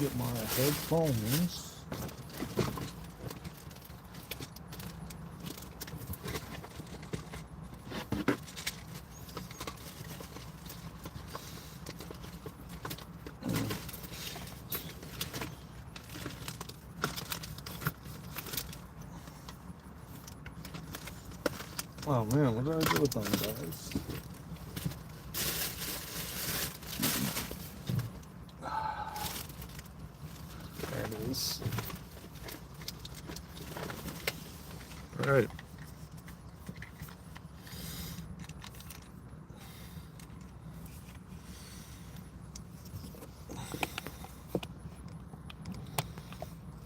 get my headphones. Oh man, what did I do with them, guys? There it is. All right.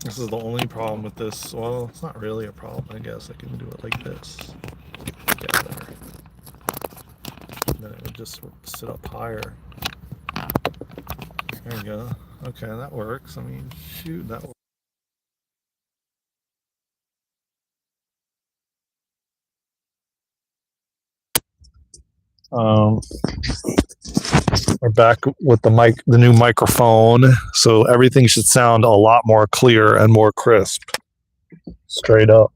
This is the only problem with this. Well, it's not really a problem, I guess. I can do it like this. Get there. And then it would just sit up higher. There you go. Okay, that works. I mean, shoot, that works. We're back with the new microphone, so everything should sound a lot more clear and more crisp. Straight up.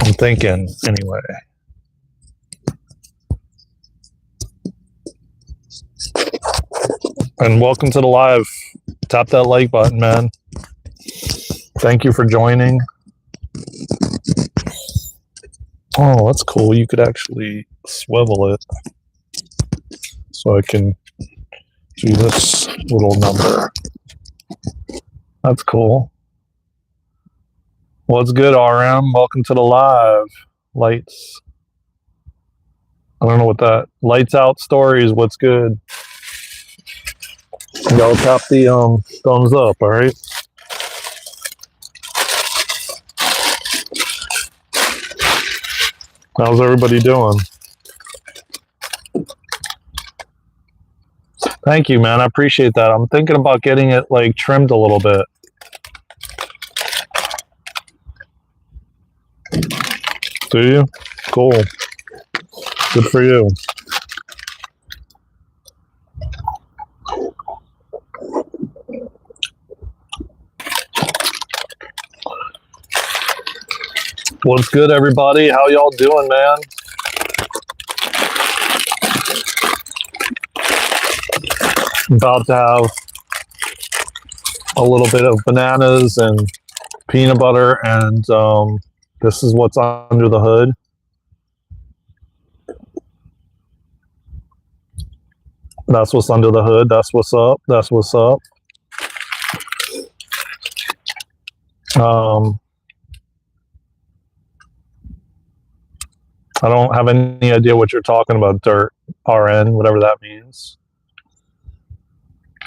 I'm thinking, anyway. And welcome to the live. Tap that like button, man. Thank you for joining. Oh, that's cool. You could actually swivel it. So I can do this little number. That's cool. What's good, RM? Welcome to the live. Lights. I don't know what that. Lights out stories. What's good? Y'all tap the thumbs up, all right? How's everybody doing? Thank you, man. I appreciate that. I'm thinking about getting it like trimmed a little bit. Do you? Cool. Good for you. What's good, everybody? How y'all doing, man? About to have a little bit of bananas and peanut butter, and this is what's under the hood. That's what's under the hood. That's what's up. That's what's up. I don't have any idea what you're talking about, dirt, RN, whatever that means.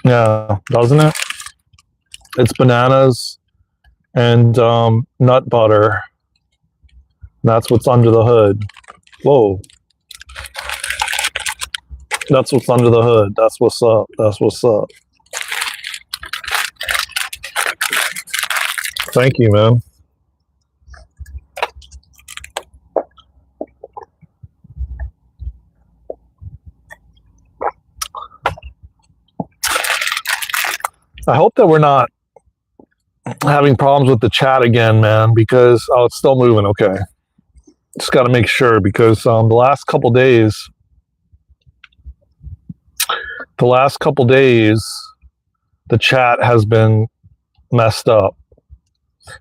Yeah, doesn't it? It's bananas and nut butter. That's what's under the hood. Whoa. That's what's under the hood. That's what's up. That's what's up. Thank you, man. I hope that we're not having problems with the chat again, man, because it's still moving. Okay. Just got to make sure, because the last couple days, the chat has been messed up,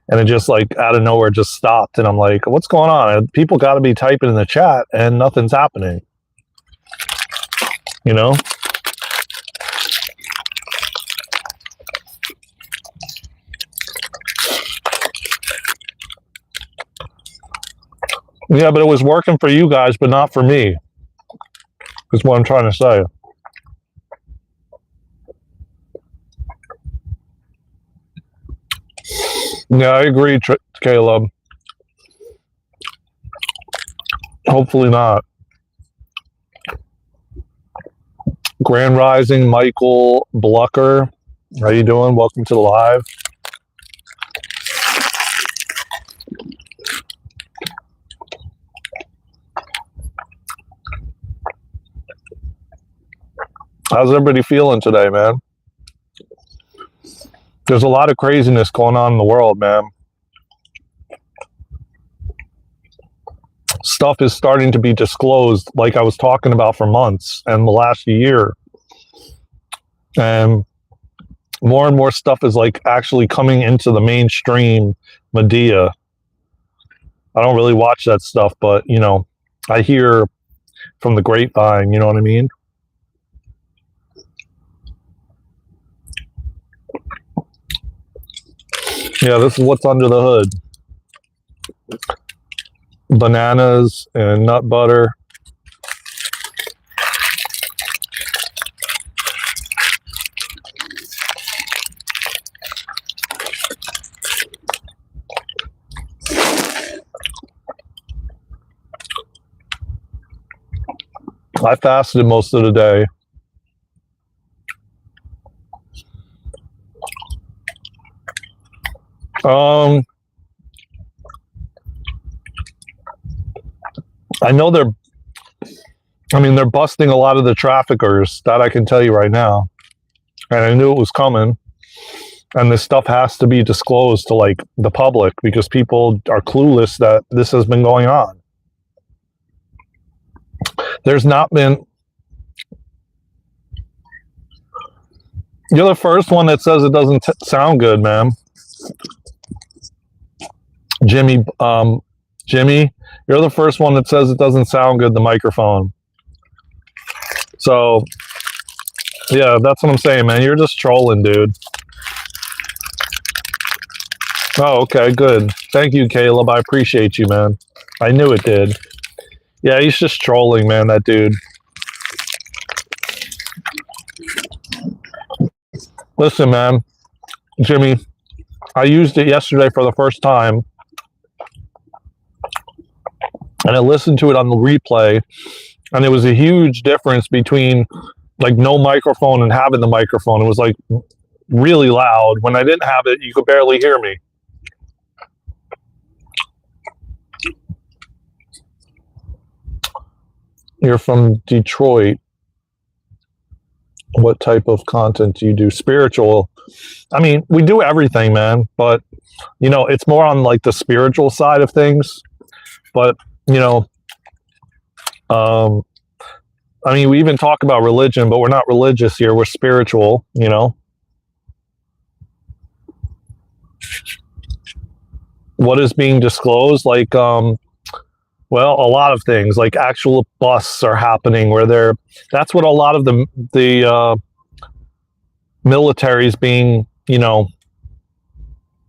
and it just like out of nowhere just stopped, and I'm like, what's going on? People got to be typing in the chat and nothing's happening, you know? Yeah, but it was working for you guys, but not for me, is what I'm trying to say. Yeah, I agree, Caleb. Hopefully not. Grand Rising, Michael Blucker. How you doing? Welcome to the live. How's everybody feeling today, man? There's a lot of craziness going on in the world, man. Stuff is starting to be disclosed, like I was talking about for months and the last year. And more stuff is like actually coming into the mainstream media. I don't really watch that stuff, but you know, I hear from the grapevine, you know what I mean? Yeah, this is what's under the hood. Bananas and nut butter. I fasted most of the day. I know they're busting a lot of the traffickers. That I can tell you right now. And I knew it was coming. And this stuff has to be disclosed to like the public because people are clueless that this has been going on. There's not been. You're the first one that says it doesn't sound good, man. Jimmy, you're the first one that says it doesn't sound good, the microphone. So, yeah, that's what I'm saying, man. You're just trolling, dude. Oh, okay, good. Thank you, Caleb. I appreciate you, man. I knew it did. Yeah, he's just trolling, man, that dude. Listen, man, Jimmy, I used it yesterday for the first time, and I listened to it on the replay, and there was a huge difference between like no microphone and having the microphone. It was like really loud. When I didn't have it, you could barely hear me. You're from Detroit. What type of content do you do? Spiritual. I mean, we do everything, man, but you know, it's more on like the spiritual side of things. But you know, I mean, we even talk about religion, but we're not religious here. We're spiritual, you know. What is being disclosed? Like, well, a lot of things, like actual busts are happening where they're. That's what a lot of the military is being, you know,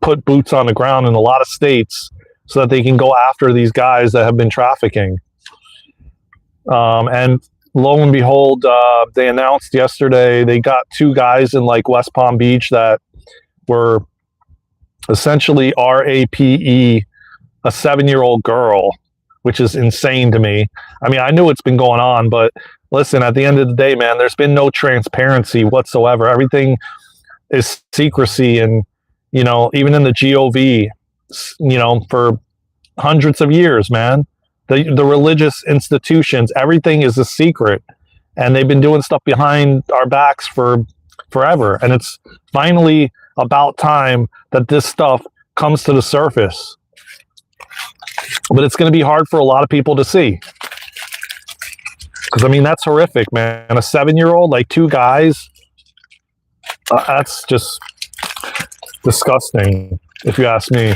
put boots on the ground in a lot of states so that they can go after these guys that have been trafficking. And lo and behold, they announced yesterday they got 2 guys in like West Palm Beach that were essentially RAPE a 7-year-old girl, which is insane to me. I mean, I knew it's been going on, but listen, at the end of the day, man, there's been no transparency whatsoever. Everything is secrecy, and you know, even in the GOV, you know, for hundreds of years, man, the religious institutions, everything is a secret, and they've been doing stuff behind our backs for forever, and it's finally about time that this stuff comes to the surface. But it's going to be hard for a lot of people to see. Because, I mean, that's horrific, man. A 7-year-old, like 2 guys, that's just disgusting, if you ask me.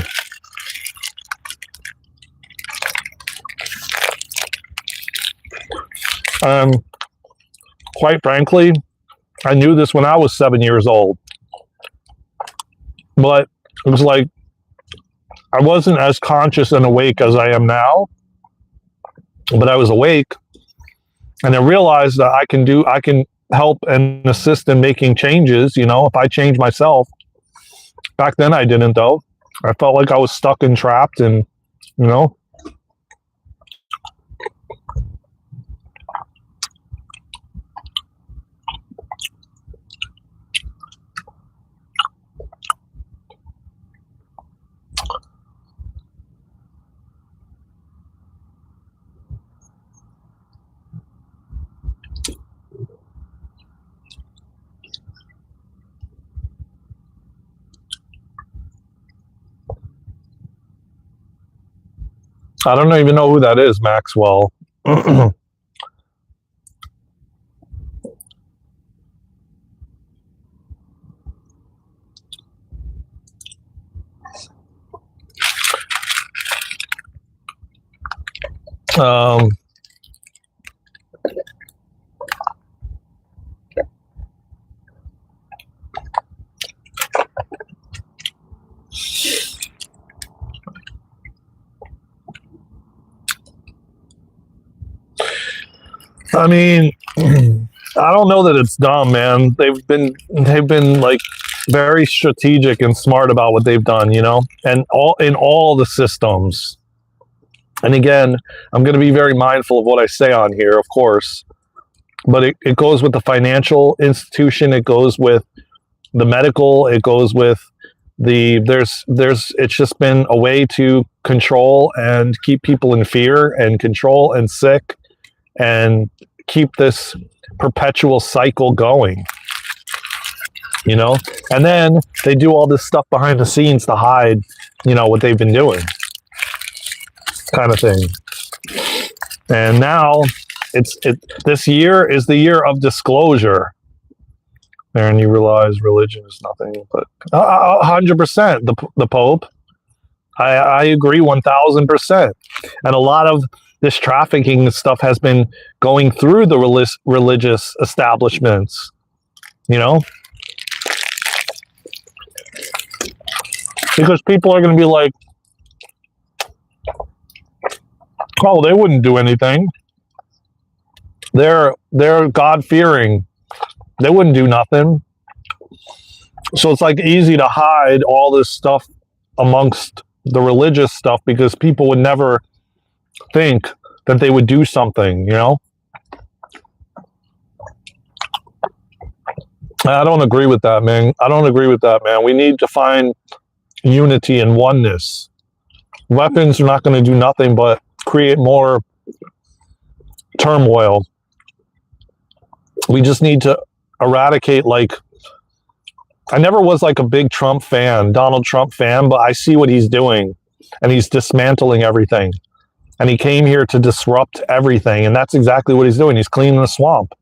Quite frankly, I knew this when I was 7 years old. But it was like, I wasn't as conscious and awake as I am now, but I was awake, and I realized that I can help and assist in making changes, you know, if I change myself. Back then I didn't, though. I felt like I was stuck and trapped, and, you know. I don't even know who that is, Maxwell. um, I mean, I don't know that it's dumb, man. They've been like very strategic and smart about what they've done, you know, and all in all the systems. And again, I'm going to be very mindful of what I say on here, of course, but it goes with the financial institution, it goes with the medical, it goes with there's it's just been a way to control and keep people in fear and control and sick and keep this perpetual cycle going, you know. And then they do all this stuff behind the scenes to hide, you know, what they've been doing, kind of thing. And now this year is the year of disclosure. And you realize religion is nothing but 100%. The Pope, I agree 1000%. And a lot of this trafficking stuff has been going through the religious establishments, you know, because people are going to be like, oh, they wouldn't do anything. They're God fearing. They wouldn't do nothing. So it's like easy to hide all this stuff amongst the religious stuff because people would never think that they would do something, you know? I don't agree with that, man. I don't agree with that, man. We need to find unity and oneness. Weapons are not going to do nothing but create more turmoil. We just need to eradicate, like, I never was like a big Donald Trump fan, but I see what he's doing and he's dismantling everything. And he came here to disrupt everything. And that's exactly what he's doing. He's cleaning the swamp.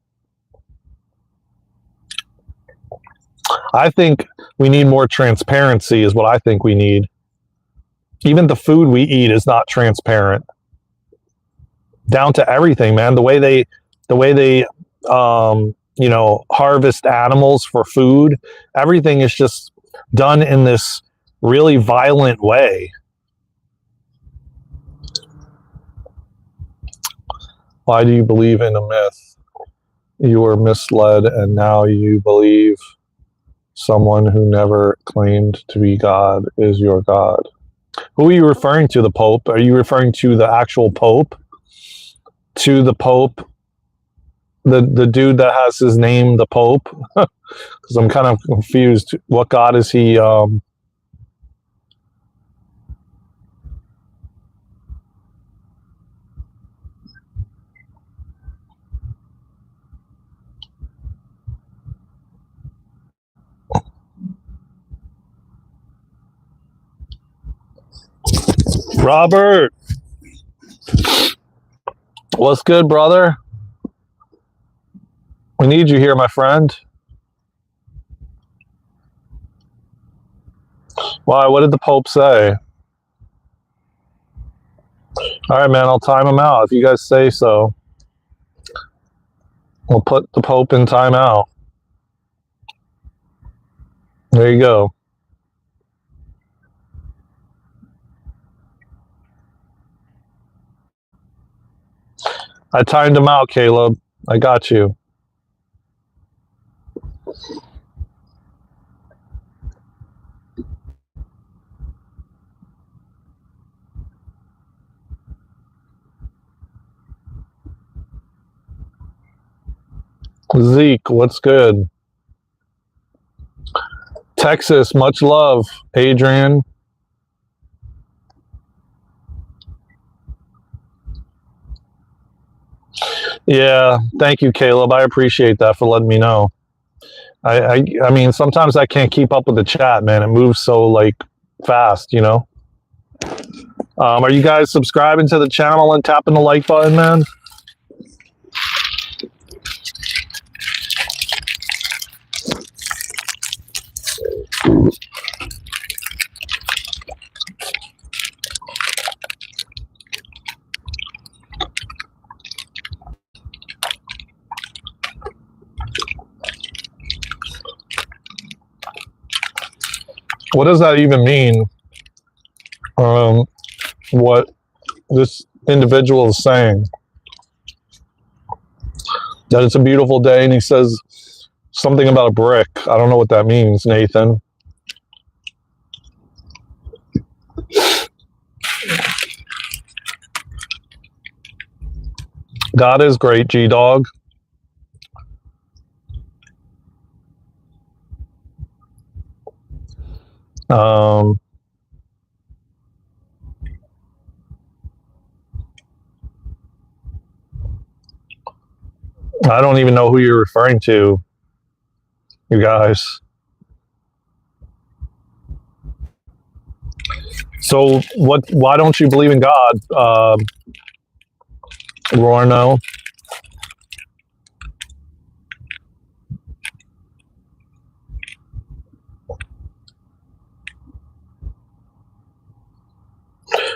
I think we need more transparency is what I think we need. Even the food we eat is not transparent. Down to everything, man. The way they you know, harvest animals for food. Everything is just done in this really violent way. Why do you believe in a myth? You were misled and now you believe someone who never claimed to be God is your God. Who are you referring to, the Pope? Are you referring to the actual Pope? To the Pope? The dude that has his name, the Pope? Because I'm kind of confused. What God is he? Robert, what's good, brother? We need you here, my friend. Why? What did the Pope say? All right, man, I'll time him out if you guys say so. We'll put the Pope in timeout. There you go. I timed him out, Caleb. I got you. Zeke, what's good? Texas, much love. Adrian. Yeah, thank you, Caleb. I appreciate that for letting me know. I mean, sometimes I can't keep up with the chat, man. It moves so like fast, you know. Are you guys subscribing to the channel and tapping the like button, man? What does that even mean? What this individual is saying? That it's a beautiful day, and he says something about a brick. I don't know what that means, Nathan. God is great, G-Dog. I don't even know who you're referring to, you guys. So why don't you believe in God, Rorno?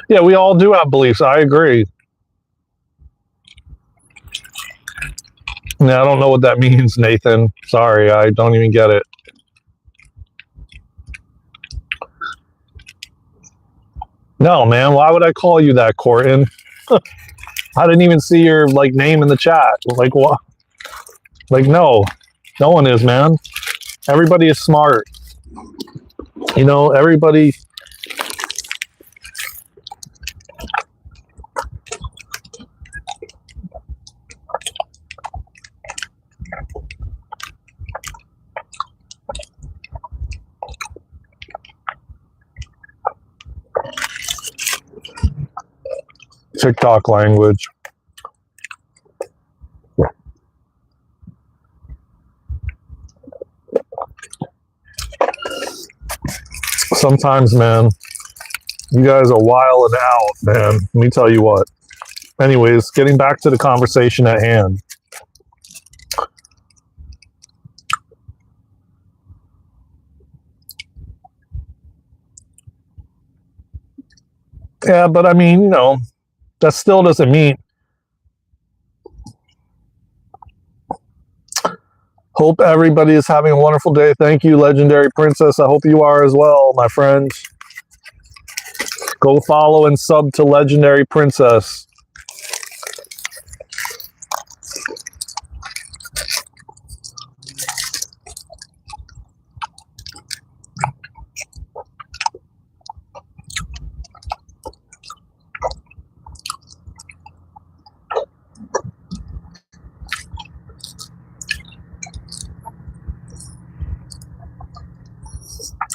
Yeah, we all do have beliefs. I agree. Yeah, I don't know what that means, Nathan. Sorry, I don't even get it. No, man, why would I call you that, Corton? I didn't even see your name in the chat. Like what? Like no one is, man. Everybody is smart. You know, everybody. TikTok language. Sometimes, man, you guys are wilding out, man. Let me tell you what. Anyways, getting back to the conversation at hand. Yeah, but I mean, you know, that still doesn't mean. Hope everybody is having a wonderful day. Thank you, Legendary Princess. I hope you are as well, my friends. Go follow and sub to Legendary Princess.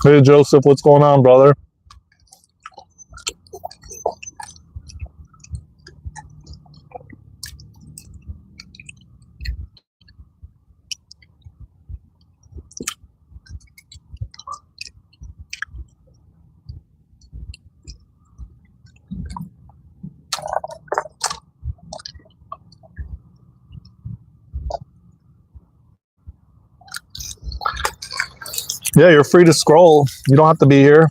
Hey, Joseph, what's going on, brother? Yeah, you're free to scroll. You don't have to be here.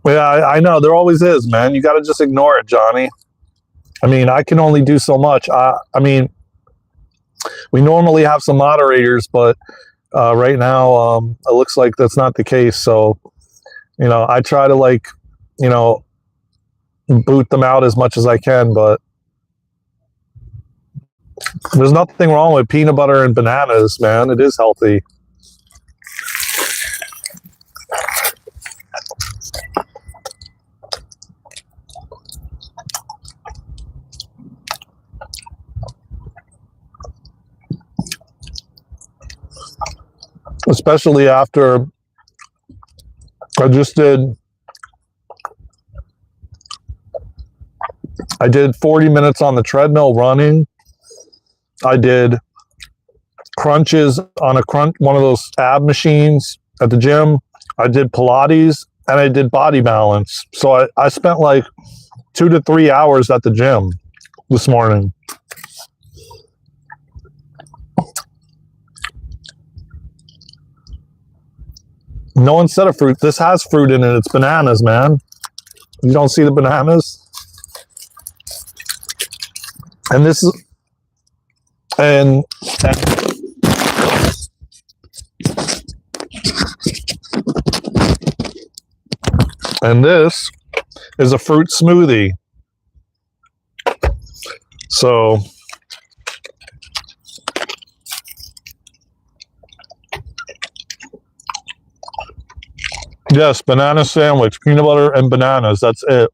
Yeah, I know. There always is, man. You got to just ignore it, Johnny. I mean, I can only do so much. I mean, we normally have some moderators, but right now it looks like that's not the case. So, you know, I try to you know, boot them out as much as I can, but there's nothing wrong with peanut butter and bananas, man. It is healthy. Especially after I did 40 minutes on the treadmill running. I did crunches on one of those ab machines at the gym. I did Pilates and I did body balance. So I spent like 2 to 3 hours at the gym this morning. No, instead of fruit, this has fruit in it. It's bananas, man. You don't see the bananas? And this is, and this is a fruit smoothie. So yes, banana sandwich, peanut butter and bananas. That's it.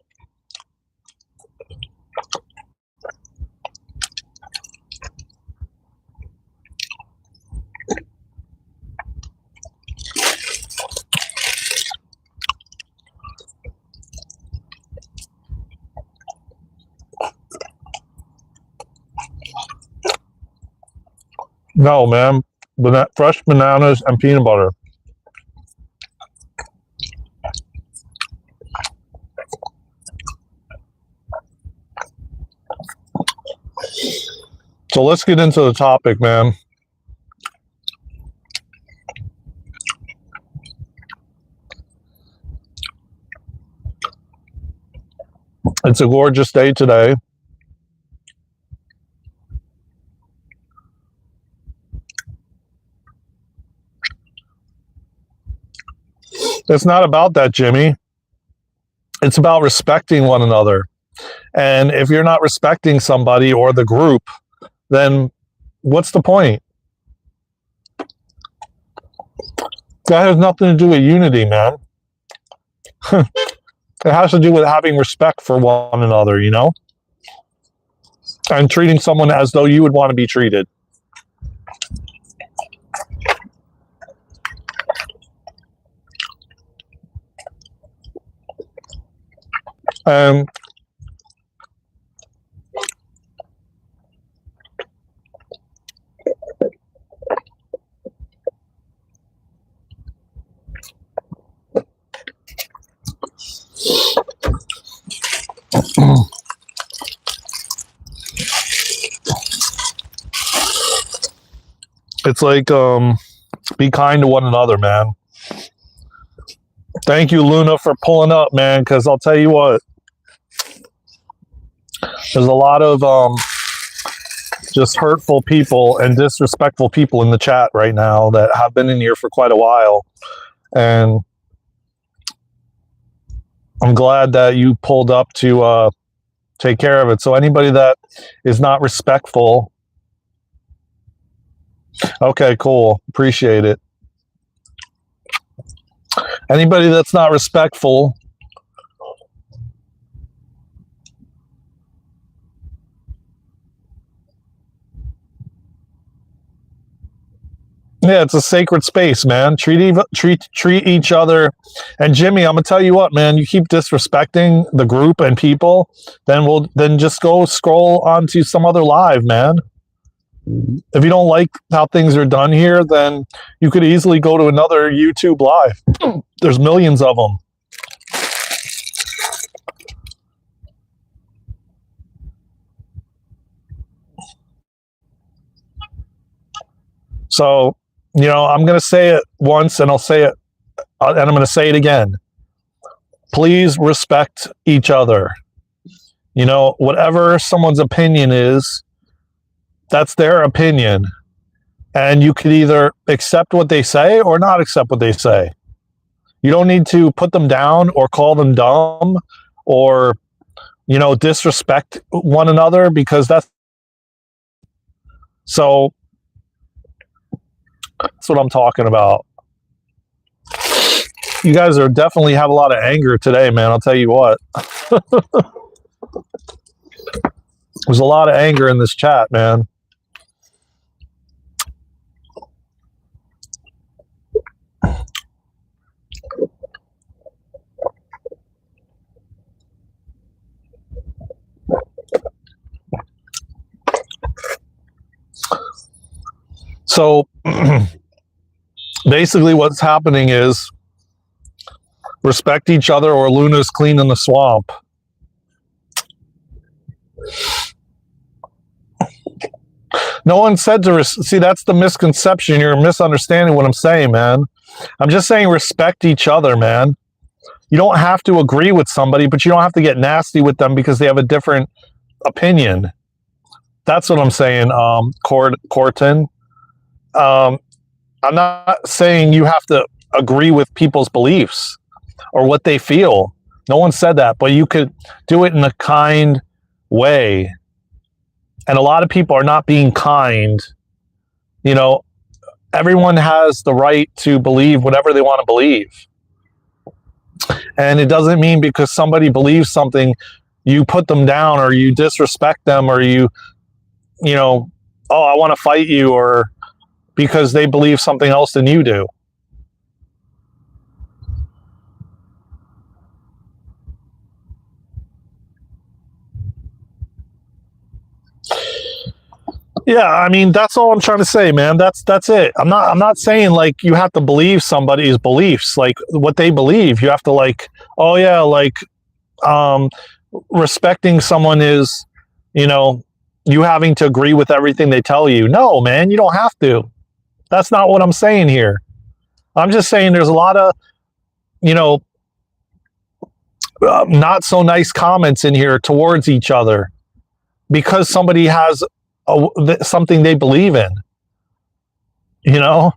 No, man. Fresh bananas and peanut butter. So let's get into the topic, man. It's a gorgeous day today. It's not about that, Jimmy. It's about respecting one another. And if you're not respecting somebody or the group, then what's the point? That has nothing to do with unity, man. It has to do with having respect for one another, you know? And treating someone as though you would want to be treated. It's like, be kind to one another, man. Thank you, Luna, for pulling up, man, because I'll tell you what, there's a lot of just hurtful people and disrespectful people in the chat right now that have been in here for quite a while. And I'm glad that you pulled up to take care of it. So anybody that is not respectful, okay, cool. Appreciate it. Anybody that's not respectful, yeah, it's a sacred space, man. Treat each other. And Jimmy, I'm gonna tell you what, man. You keep disrespecting the group and people, then just go scroll onto some other live, man. If you don't like how things are done here, then you could easily go to another YouTube live. There's millions of them. So, you know, I'm going to say it once and I'll say it, and I'm going to say it again. Please respect each other. You know, whatever someone's opinion is, that's their opinion. And you could either accept what they say or not accept what they say. You don't need to put them down or call them dumb or, you know, disrespect one another, because that's what I'm talking about. You guys are definitely have a lot of anger today, man. I'll tell you what. There's a lot of anger in this chat, man. So basically what's happening is Respect each other or Luna's cleaning the swamp. No one said to see. That's the misconception. You're misunderstanding what I'm saying, man. I'm just saying respect each other, man. You don't have to agree with somebody, but you don't have to get nasty with them because they have a different opinion. That's what I'm saying, Corton. I'm not saying you have to agree with people's beliefs or what they feel. No one said that, but you could do it in a kind way. And a lot of people are not being kind. You know, everyone has the right to believe whatever they want to believe. And it doesn't mean because somebody believes something, you put them down or you disrespect them or you know, oh, I want to fight you, or because they believe something else than you do. Yeah, I mean that's all I'm trying to say, man. That's it. I'm not saying like you have to believe somebody's beliefs, like what they believe. You have to like, oh yeah, like respecting someone is, you know, you having to agree with everything they tell you. No, man, you don't have to. That's not what I'm saying here. I'm just saying there's a lot of, you know, not so nice comments in here towards each other because somebody has something they believe in, you know?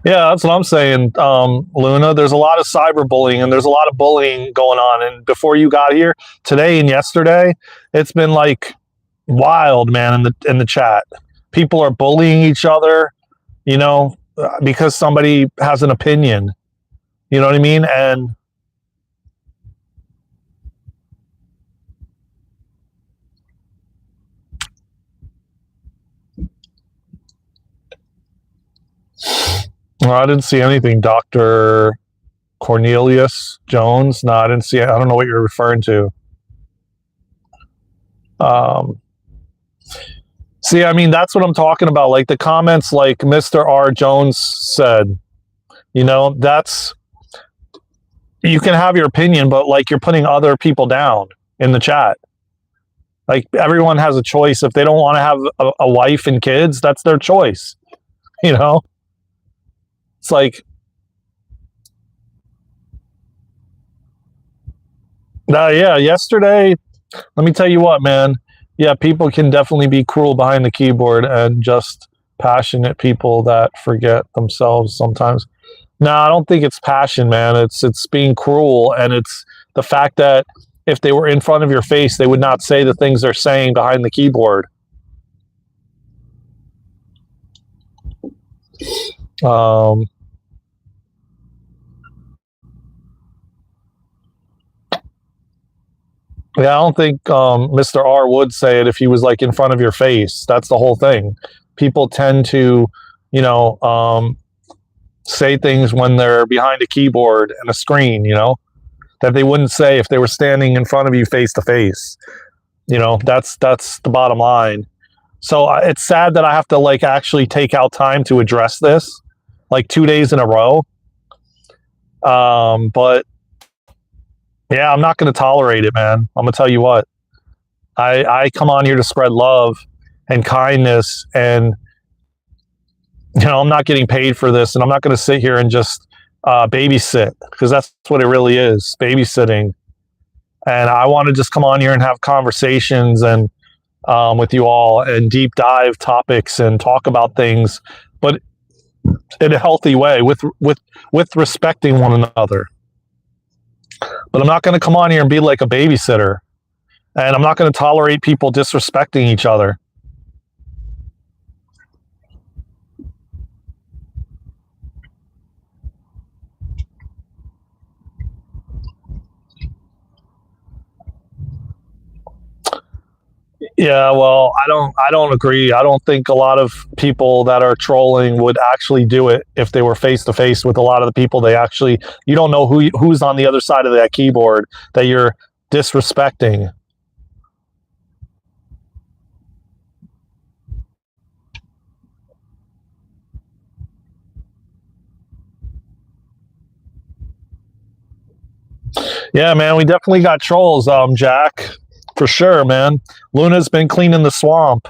Yeah, that's what I'm saying, Luna. There's a lot of cyberbullying and there's a lot of bullying going on. And before you got here today and yesterday, it's been like wild, man, in the chat. People are bullying each other, you know, because somebody has an opinion. You know what I mean? And well, I didn't see anything, Dr. Cornelius Jones. No, I didn't see it. I don't know what you're referring to. See, I mean, that's what I'm talking about. Like the comments, like Mr. R. Jones said, you know, that's, you can have your opinion, but like you're putting other people down in the chat. Like everyone has a choice. If they don't want to have a wife and kids, that's their choice. You know, it's like, yeah, yesterday, let me tell you what, man. Yeah, people can definitely be cruel behind the keyboard and just passionate people that forget themselves sometimes. No, I don't think it's passion, man. It's being cruel, and it's the fact that if they were in front of your face, they would not say the things they're saying behind the keyboard. Yeah, I don't think Mr. R would say it if he was like in front of your face. That's the whole thing. People tend to, you know, say things when they're behind a keyboard and a screen, you know, that they wouldn't say if they were standing in front of you face to face. You know, that's the bottom line. So it's sad that I have to like actually take out time to address this, like 2 days in a row. But yeah, I'm not going to tolerate it, man. I'm going to tell you what. I come on here to spread love and kindness, and you know, I'm not getting paid for this, and I'm not going to sit here and just babysit, because that's what it really is, babysitting. And I want to just come on here and have conversations and with you all and deep dive topics and talk about things, but in a healthy way with respecting one another. But I'm not going to come on here and be like a babysitter, and I'm not going to tolerate people disrespecting each other. Yeah, well, I don't agree. I don't think a lot of people that are trolling would actually do it if they were face to face with a lot of the people they actually, you don't know who's on the other side of that keyboard that you're disrespecting. Yeah, man, we definitely got trolls, Jack, for sure, man. Luna's been cleaning the swamp.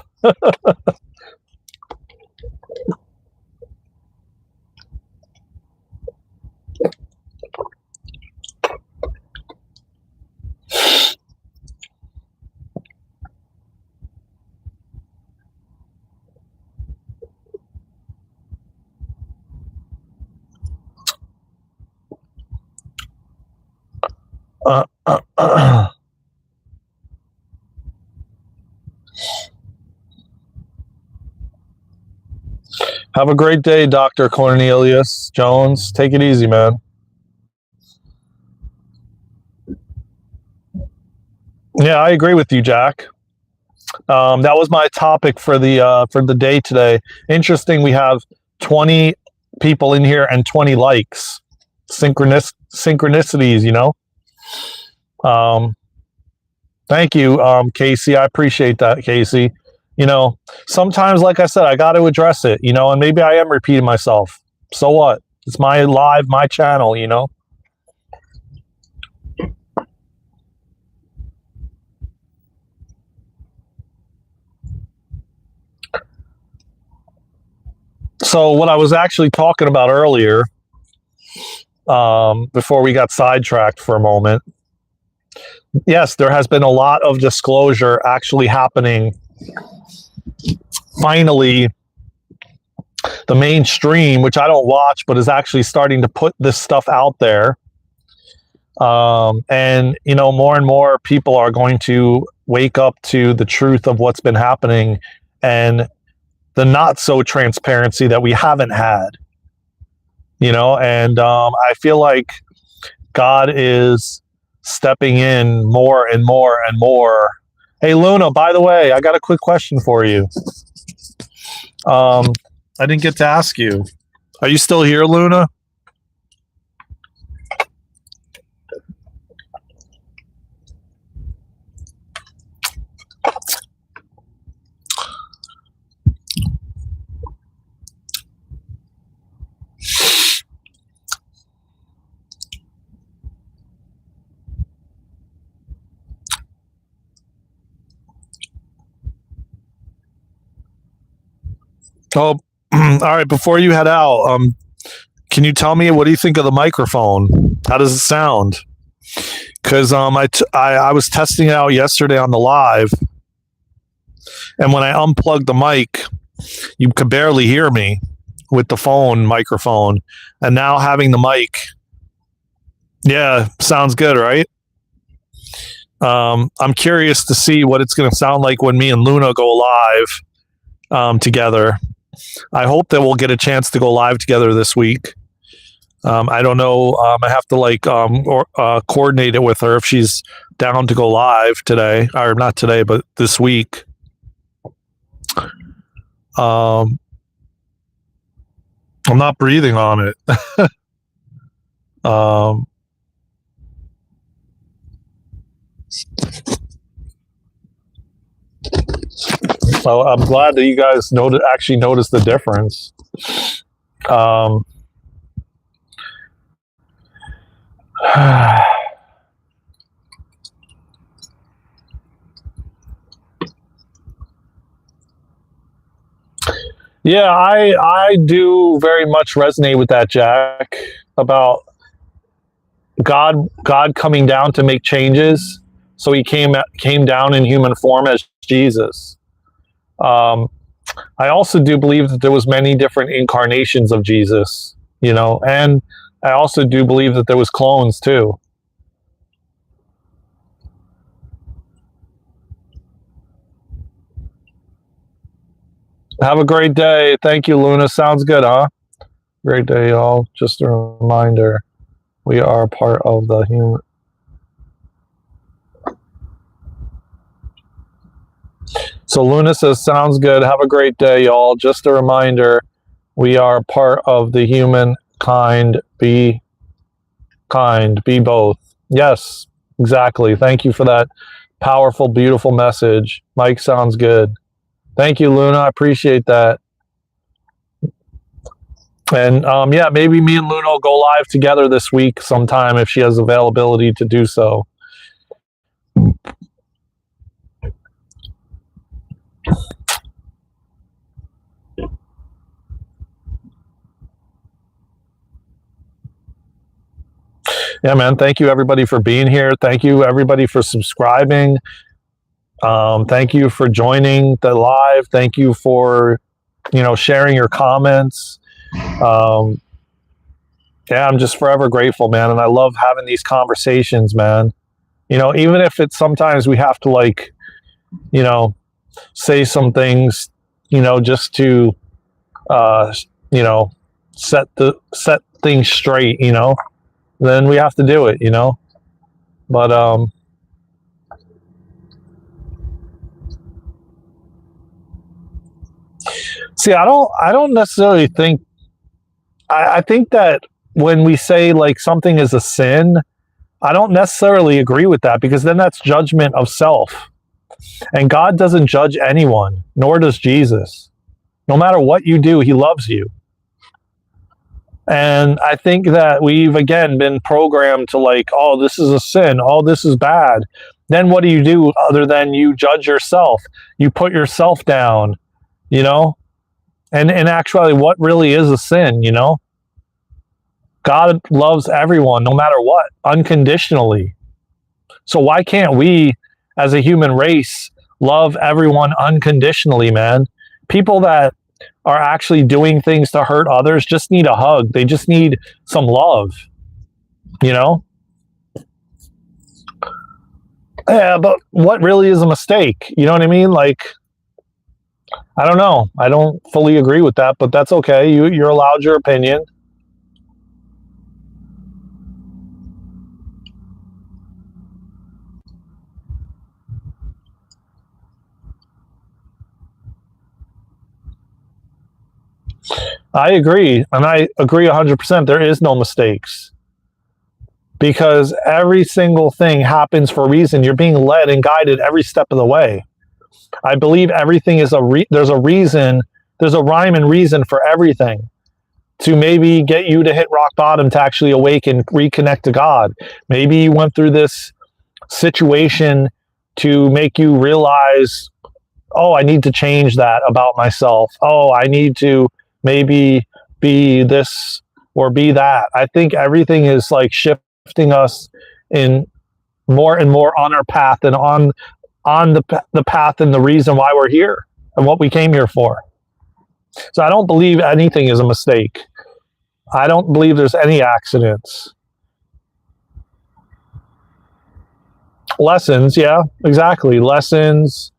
Have a great day, Dr. Cornelius Jones. Take it easy, man. Yeah, I agree with you, Jack. That was my topic for the day today. Interesting. We have 20 people in here and 20 likes. Synchronicities, you know. Um, Thank you, Casey. I appreciate that, Casey. You know, sometimes, like I said, I got to address it. You know, and maybe I am repeating myself. So what? It's my live, my channel. You know. So what I was actually talking about earlier, before we got sidetracked for a moment, yes, there has been a lot of disclosure actually happening. Finally, the mainstream, which I don't watch, but is actually starting to put this stuff out there. And, you know, more and more people are going to wake up to the truth of what's been happening and the not so transparency that we haven't had, you know, and I feel like God is stepping in more and more and more. Hey, Luna, by the way, I got a quick question for you. I didn't get to ask you. Are you still here, Luna? Oh, all right. Before you head out, can you tell me, what do you think of the microphone? How does it sound? Because I was testing it out yesterday on the live, and when I unplugged the mic, you could barely hear me with the phone microphone, and now having the mic, yeah, sounds good, right? I'm curious to see what it's going to sound like when me and Luna go live together. I hope that we'll get a chance to go live together this week. I don't know. I have to coordinate it with her if she's down to go live today, or not today, but this week. I'm not breathing on it. So I'm glad that you guys actually noticed the difference. Yeah, I do very much resonate with that, Jack, about God coming down to make changes. So he came down in human form as Jesus. I also do believe that there was many different incarnations of Jesus, you know, and I also do believe that there was clones too. Have a great day. Thank you, Luna. Sounds good, huh? Great day, y'all. Just a reminder, we are part of the human. So Luna says, sounds good. Have a great day, y'all. Just a reminder, we are part of the human kind. Be kind. Be both. Yes, exactly. Thank you for that powerful, beautiful message. Mike, sounds good. Thank you, Luna. I appreciate that. And yeah, maybe me and Luna will go live together this week sometime if she has availability to do so. Yeah, man. Thank you, everybody, for being here. Thank you, everybody, for subscribing. Thank you for joining the live. Thank you for, sharing your comments. Yeah, I'm just forever grateful, man. And I love having these conversations, man. Even if it's sometimes we have to say some things, just to, uh, you know, set things straight, then we have to do it, but, see, I don't necessarily think, I think that when we say like something is a sin, I don't necessarily agree with that because then that's judgment of self. And God doesn't judge anyone, nor does Jesus. No matter what you do, he loves you. And I think that we've again been programmed to like, oh, this is a sin, oh, this is bad. Then what do you do other than you judge yourself? You put yourself down, you know? And in actuality, what really is a sin, God loves everyone, no matter what, unconditionally. So why can't we, as a human race, love everyone unconditionally, man? People that are actually doing things to hurt others just need a hug. They just need some love, you know? Yeah, but what really is a mistake? You know what I mean? Like, I don't know. I don't fully agree with that, but that's okay. You're allowed your opinion. I agree, and I agree 100%. There is no mistakes because every single thing happens for a reason. You're being led and guided every step of the way. I believe everything is there's a reason, there's a rhyme and reason for everything to maybe get you to hit rock bottom to actually awaken, reconnect to God. Maybe you went through this situation to make you realize, oh, I need to change that about myself. Oh, I need to maybe be this or be that. I think everything is like shifting us in more and more on our path and on the path and the reason why we're here and what we came here for. So I don't believe anything is a mistake. I don't believe there's any accidents. Lessons, yeah, exactly. Lessons,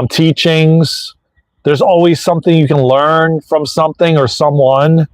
teachings. There's always something you can learn from something or someone.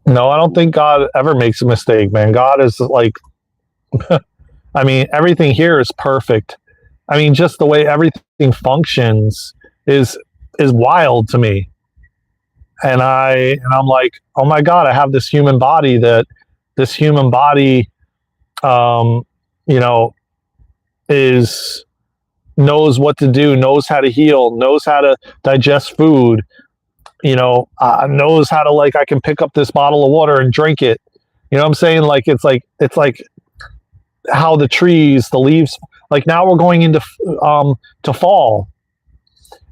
No, I don't think God ever makes a mistake, man. God is like, I mean, everything here is perfect. I mean, just the way everything functions is wild to me. And I'm like, oh my God, I have this human body this human body, um, you know, is knows what to do, knows how to heal, knows how to digest food, knows how to like I can pick up this bottle of water and drink it. You know what I'm saying? Like it's like how the trees, the leaves, like now we're going into to fall,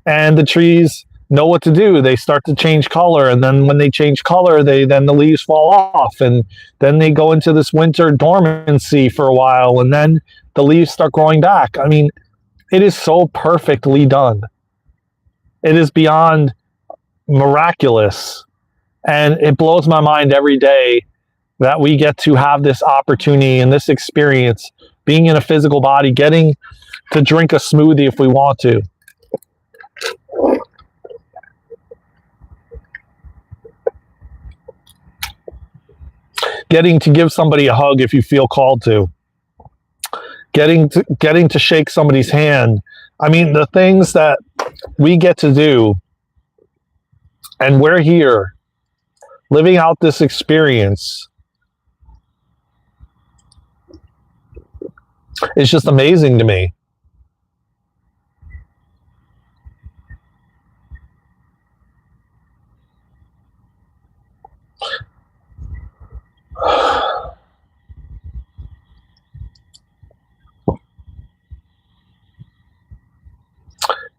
and the trees know what to do. They start to change color, and then when they change color, then the leaves fall off, and then they go into this winter dormancy for a while, and then the leaves start growing back. I mean, it is so perfectly done. It is beyond miraculous, and it blows my mind every day that we get to have this opportunity and this experience being in a physical body, getting to drink a smoothie if we want to. getting to give somebody a hug if you feel called to, getting to shake somebody's hand. I mean, the things that we get to do, and we're here living out this experience. It's just amazing to me.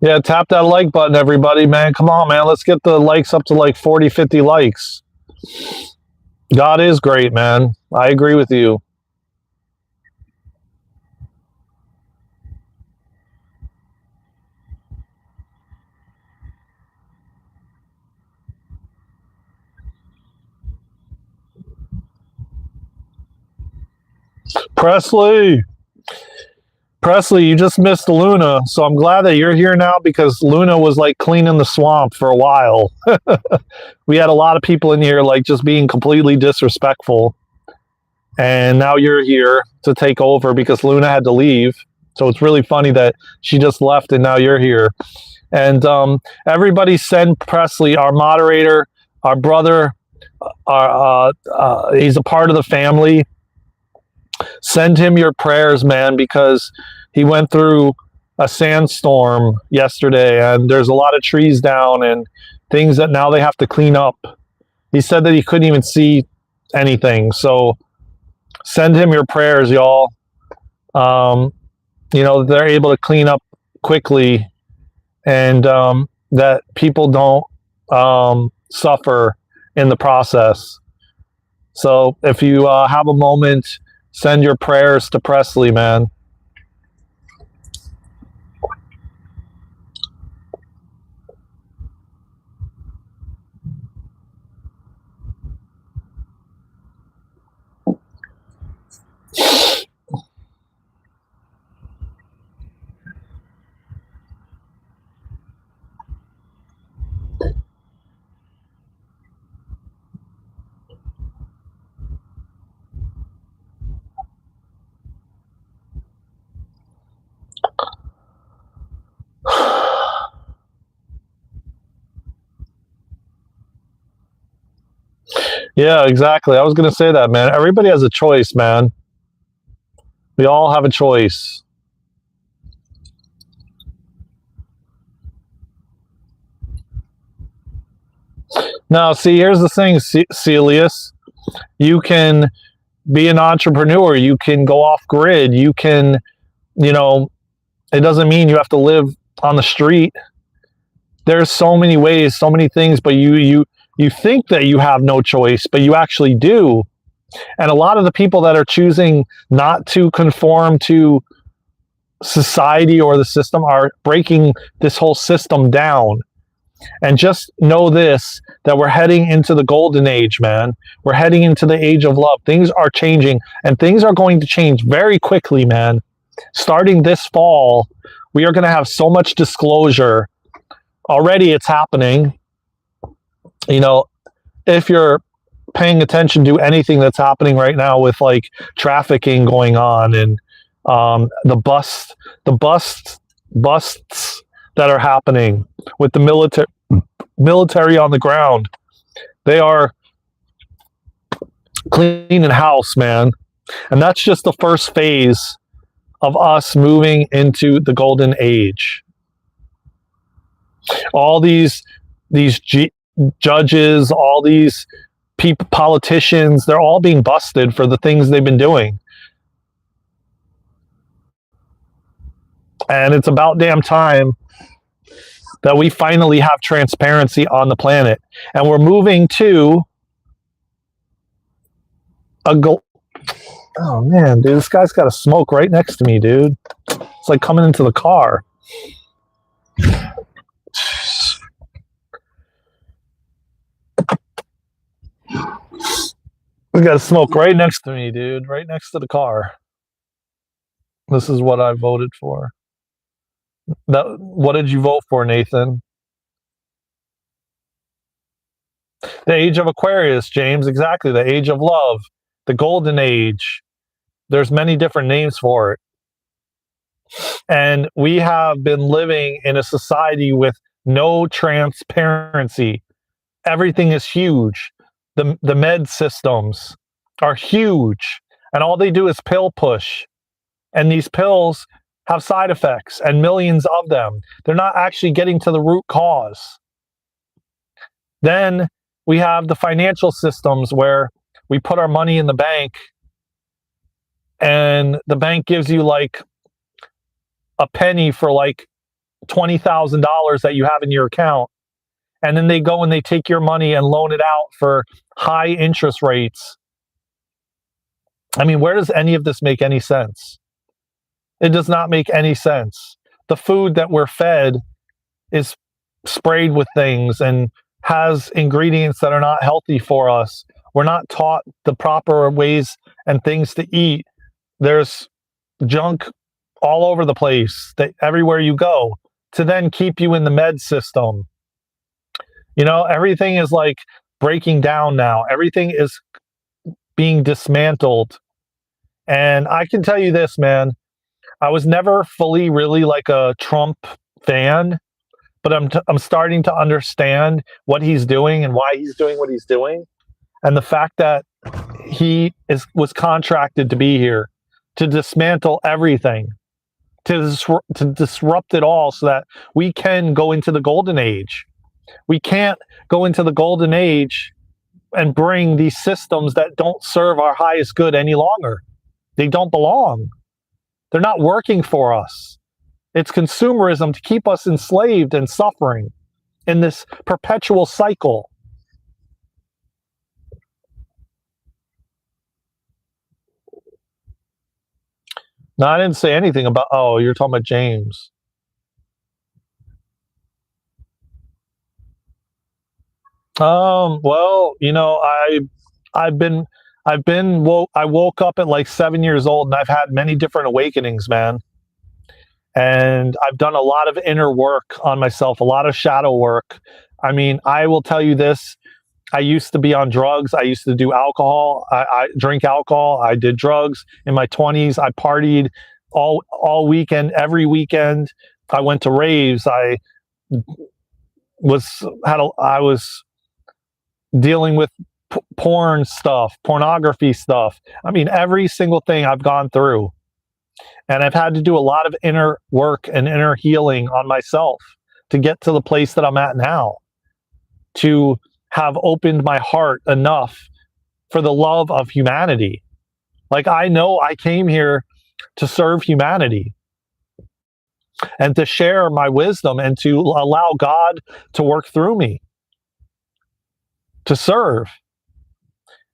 Yeah, tap that like button, everybody, man. Come on, man. Let's get the likes up to like 40, 50 likes. God is great, man. I agree with you. Presley, you just missed Luna, so I'm glad that you're here now because Luna was like cleaning the swamp for a while. We had a lot of people in here like just being completely disrespectful, and now you're here to take over because Luna had to leave. So it's really funny that she just left and now you're here. And everybody send Presley, our moderator, our brother, he's a part of the family. Send him your prayers, man, because he went through a sandstorm yesterday and there's a lot of trees down and things that now they have to clean up. He said that he couldn't even see anything. So send him your prayers, y'all. They're able to clean up quickly and that people don't suffer in the process. So if you have a moment, send your prayers to Presley, man. Yeah, exactly. I was going to say that, man. Everybody has a choice, man. We all have a choice. Now, see, here's the thing, Celius. You can be an entrepreneur. You can go off grid. You can, it doesn't mean you have to live on the street. There's so many ways, so many things, but you think that you have no choice, but you actually do. And a lot of the people that are choosing not to conform to society or the system are breaking this whole system down. And just know this, that we're heading into the golden age, man. We're heading into the age of love. Things are changing, and things are going to change very quickly, man. Starting this fall, we are going to have so much disclosure. Already it's happening. If you're paying attention to anything that's happening right now with like trafficking going on and the busts that are happening with the military on the ground, they are cleaning house, man. And that's just the first phase of us moving into the golden age. All these judges, all these politicians, they're all being busted for the things they've been doing. And it's about damn time that we finally have transparency on the planet. And we're moving to oh man, dude, this guy's got a smoke right next to me, dude. It's like coming into the car. We got a smoke right next to me, dude. Right next to the car. This is what I voted for. What did you vote for, Nathan? The age of Aquarius, James. Exactly. The age of love. the golden age. There's many different names for it. And we have been living in a society with no transparency. Everything is huge. The med systems are huge, and all they do is pill push. And these pills have side effects and millions of them. They're not actually getting to the root cause. Then we have the financial systems where we put our money in the bank, and the bank gives you like a penny for like $20,000 that you have in your account. And then they go and they take your money and loan it out for high interest rates. I mean, where does any of this make any sense? It does not make any sense. The food that we're fed is sprayed with things and has ingredients that are not healthy for us. We're not taught the proper ways and things to eat. There's junk all over the place, that everywhere you go, to then keep you in the med system. You know, everything is like breaking down now. Everything is being dismantled. And I can tell you this, man, I was never fully really like a Trump fan, but I'm starting to understand what he's doing and why he's doing what he's doing. And the fact that he was contracted to be here to dismantle everything, to disrupt it all so that we can go into the golden age. We can't go into the golden age and bring these systems that don't serve our highest good any longer. They don't belong. They're not working for us. It's consumerism to keep us enslaved and suffering in this perpetual cycle. No, I didn't say anything about, oh, you're talking about James. Well, you know, I woke up at like 7 years old, and I've had many different awakenings, man. And I've done a lot of inner work on myself, a lot of shadow work. I mean, I will tell you this. I used to be on drugs. I used to do alcohol. I drink alcohol. I did drugs in my 20s. I partied all weekend, every weekend. I went to raves. I was dealing with porn stuff, pornography stuff. I mean, every single thing I've gone through. And I've had to do a lot of inner work and inner healing on myself to get to the place that I'm at now, to have opened my heart enough for the love of humanity. Like, I know I came here to serve humanity and to share my wisdom and to allow God to work through me, to serve.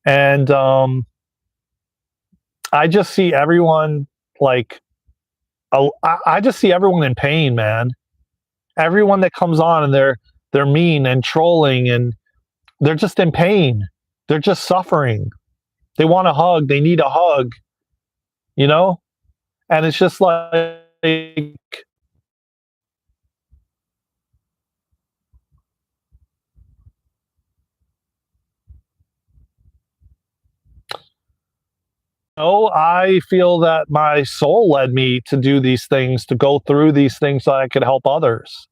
And I just see everyone like, I just see everyone in pain, man. Everyone that comes on and they're mean and trolling, and they're just in pain. They're just suffering. They want a hug. They need a hug, you know? And it's just like, I feel that my soul led me to do these things, to go through these things so I could help others.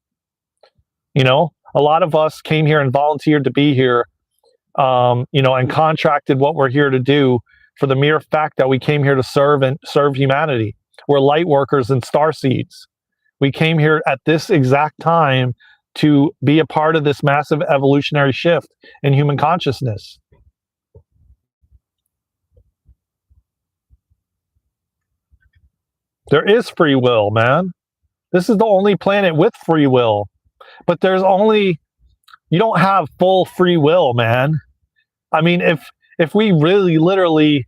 You know, a lot of us came here and volunteered to be here, and contracted what we're here to do for the mere fact that we came here to serve humanity. We're light workers and star seeds. We came here at this exact time to be a part of this massive evolutionary shift in human consciousness. There is free will, man. This is the only planet with free will. But you don't have full free will, man. I mean, if we really literally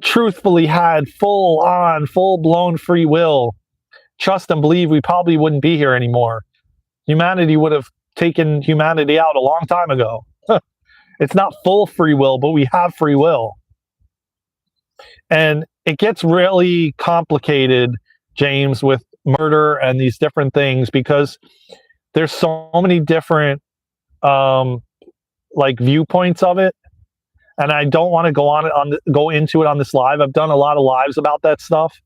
truthfully had full blown free will, trust and believe, we probably wouldn't be here anymore. Humanity would have taken humanity out a long time ago. It's not full free will, but we have free will. And it gets really complicated, James, with murder and these different things, because there's so many different viewpoints of it. and I don't want to go into it on this live. I've done a lot of lives about that stuff,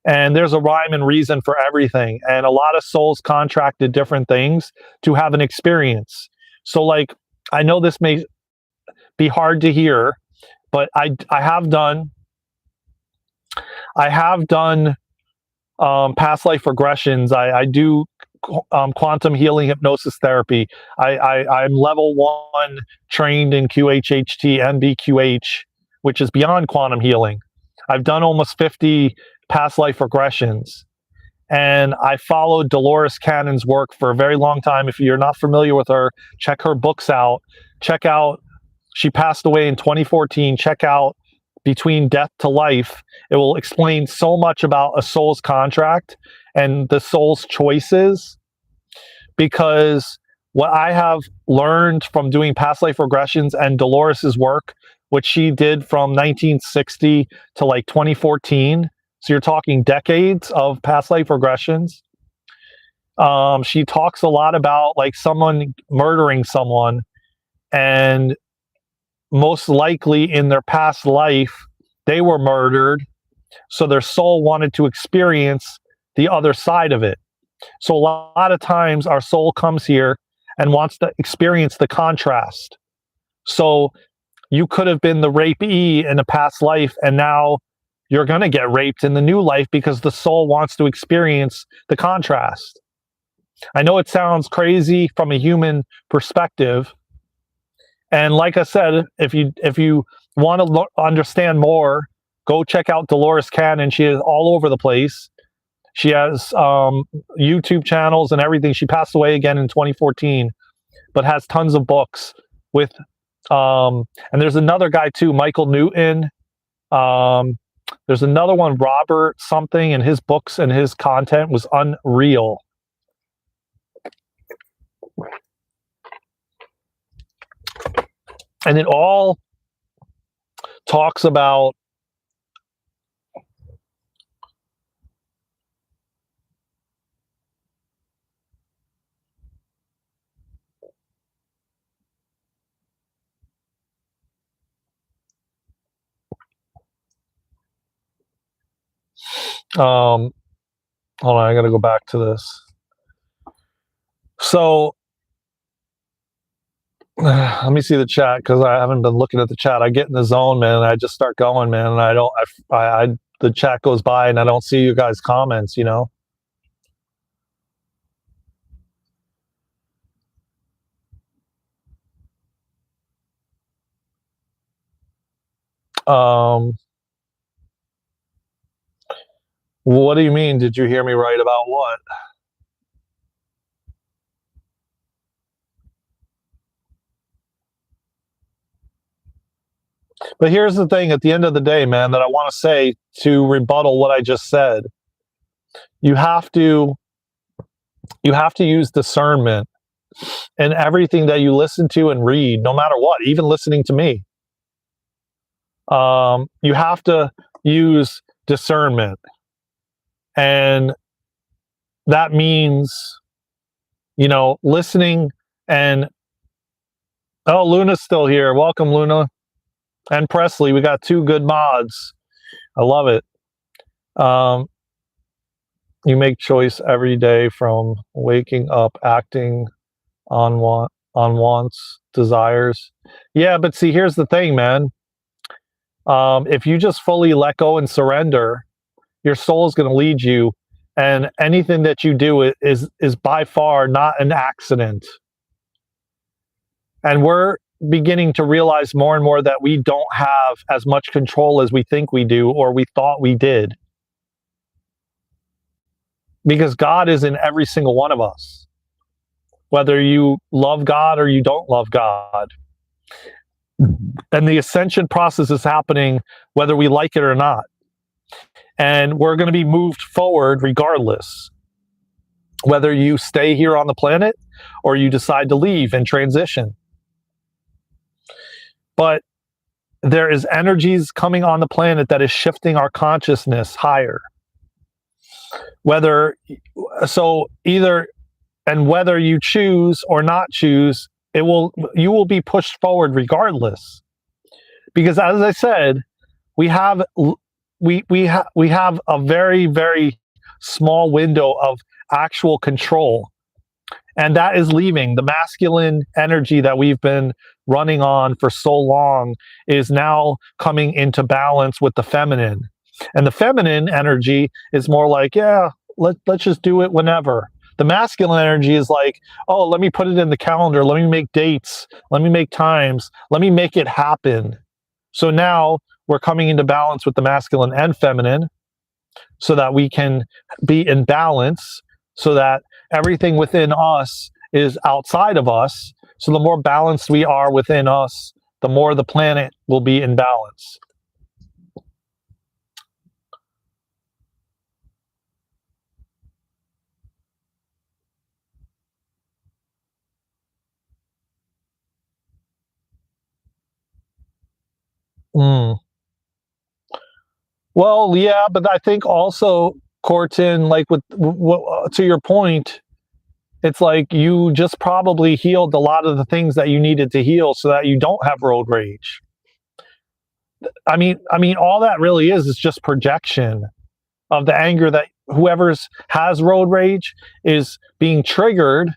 and there's a rhyme and reason for everything. And a lot of souls contracted different things to have an experience. So, like, I know this may be hard to hear, but I have done past life regressions. I do quantum healing hypnosis therapy. I'm level 1 trained in QHHT and BQH, which is beyond quantum healing. I've done almost 50 past life regressions, and I followed Dolores Cannon's work for a very long time. If you're not familiar with her, check her books out. She passed away in 2014. Check out Between Death to Life. It will explain so much about a soul's contract and the soul's choices, because what I have learned from doing past life regressions and Dolores's work, which she did from 1960 to like 2014, so you're talking decades of past life regressions. She talks a lot about like someone murdering someone, and most likely in their past life they were murdered, so their soul wanted to experience the other side of it. So a lot of times our soul comes here and wants to experience the contrast. So you could have been the rapee in a past life, and now you're going to get raped in the new life because the soul wants to experience the contrast. I know it sounds crazy from a human perspective. And like I said, if you want to understand more, go check out Dolores Cannon. She is all over the place. She has YouTube channels and everything. She passed away again in 2014, but has tons of books with, and there's another guy too, Michael Newton. There's another one, Robert something, and his books and his content was unreal. And it all talks about hold on, I gotta go back to this. So let me see the chat, because I haven't been looking at the chat. I get in the zone, man, and I just start going, man, and the chat goes by and I don't see you guys' comments, you know. What do you mean? Did you hear me right about what? But here's the thing, at the end of the day, man, that I want to say to rebuttal what I just said. You have to use discernment in everything that you listen to and read, no matter what, even listening to me. You have to use discernment. And that means, you know, listening and, oh, Luna's still here. Welcome, Luna. And Presley, we got 2 good mods. I love it. You make choice every day, from waking up, acting on wants, desires. Yeah, but see, here's the thing, man. If you just fully let go and surrender, your soul is going to lead you, and anything that you do is by far not an accident. And we're beginning to realize more and more that we don't have as much control as we think we do, or we thought we did. Because God is in every single one of us, whether you love God or you don't love God. And the ascension process is happening whether we like it or not. And we're going to be moved forward regardless, whether you stay here on the planet or you decide to leave and transition. But there is energies coming on the planet that is shifting our consciousness higher. Whether you choose or not choose, you will be pushed forward regardless. Because as I said, we have we have a very, very small window of actual control, and that is leaving. The masculine energy that we've been running on for so long is now coming into balance with the feminine, and the feminine energy is more like, yeah, let's just do it whenever. The masculine energy is like, oh, let me put it in the calendar, let me make dates, let me make times, let me make it happen. So now we're coming into balance with the masculine and feminine so that we can be in balance, so that everything within us is outside of us. So the more balanced we are within us, the more the planet will be in balance. Mm. Well, yeah, but I think also, Corton, like to your point, it's like you just probably healed a lot of the things that you needed to heal so that you don't have road rage. I mean, all that really is just projection of the anger that whoever's has road rage is being triggered,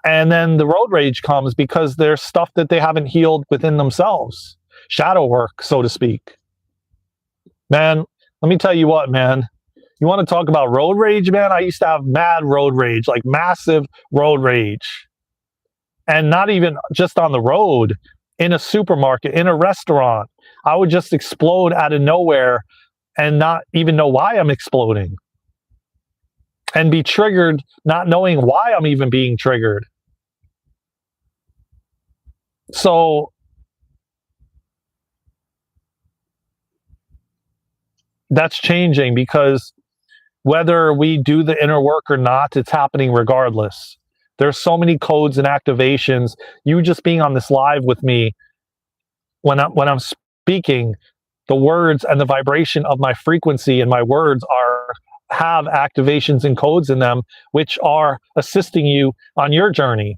and then the road rage comes because there's stuff that they haven't healed within themselves, shadow work, so to speak. Man, let me tell you what, man. You want to talk about road rage, man? I used to have mad road rage, like massive road rage. And not even just on the road, in a supermarket, in a restaurant. I would just explode out of nowhere and not even know why I'm exploding, and be triggered not knowing why I'm even being triggered. So that's changing, because whether we do the inner work or not, it's happening regardless. There's so many codes and activations. You just being on this live with me, when I'm speaking, the words and the vibration of my frequency and my words are have activations and codes in them, which are assisting you on your journey.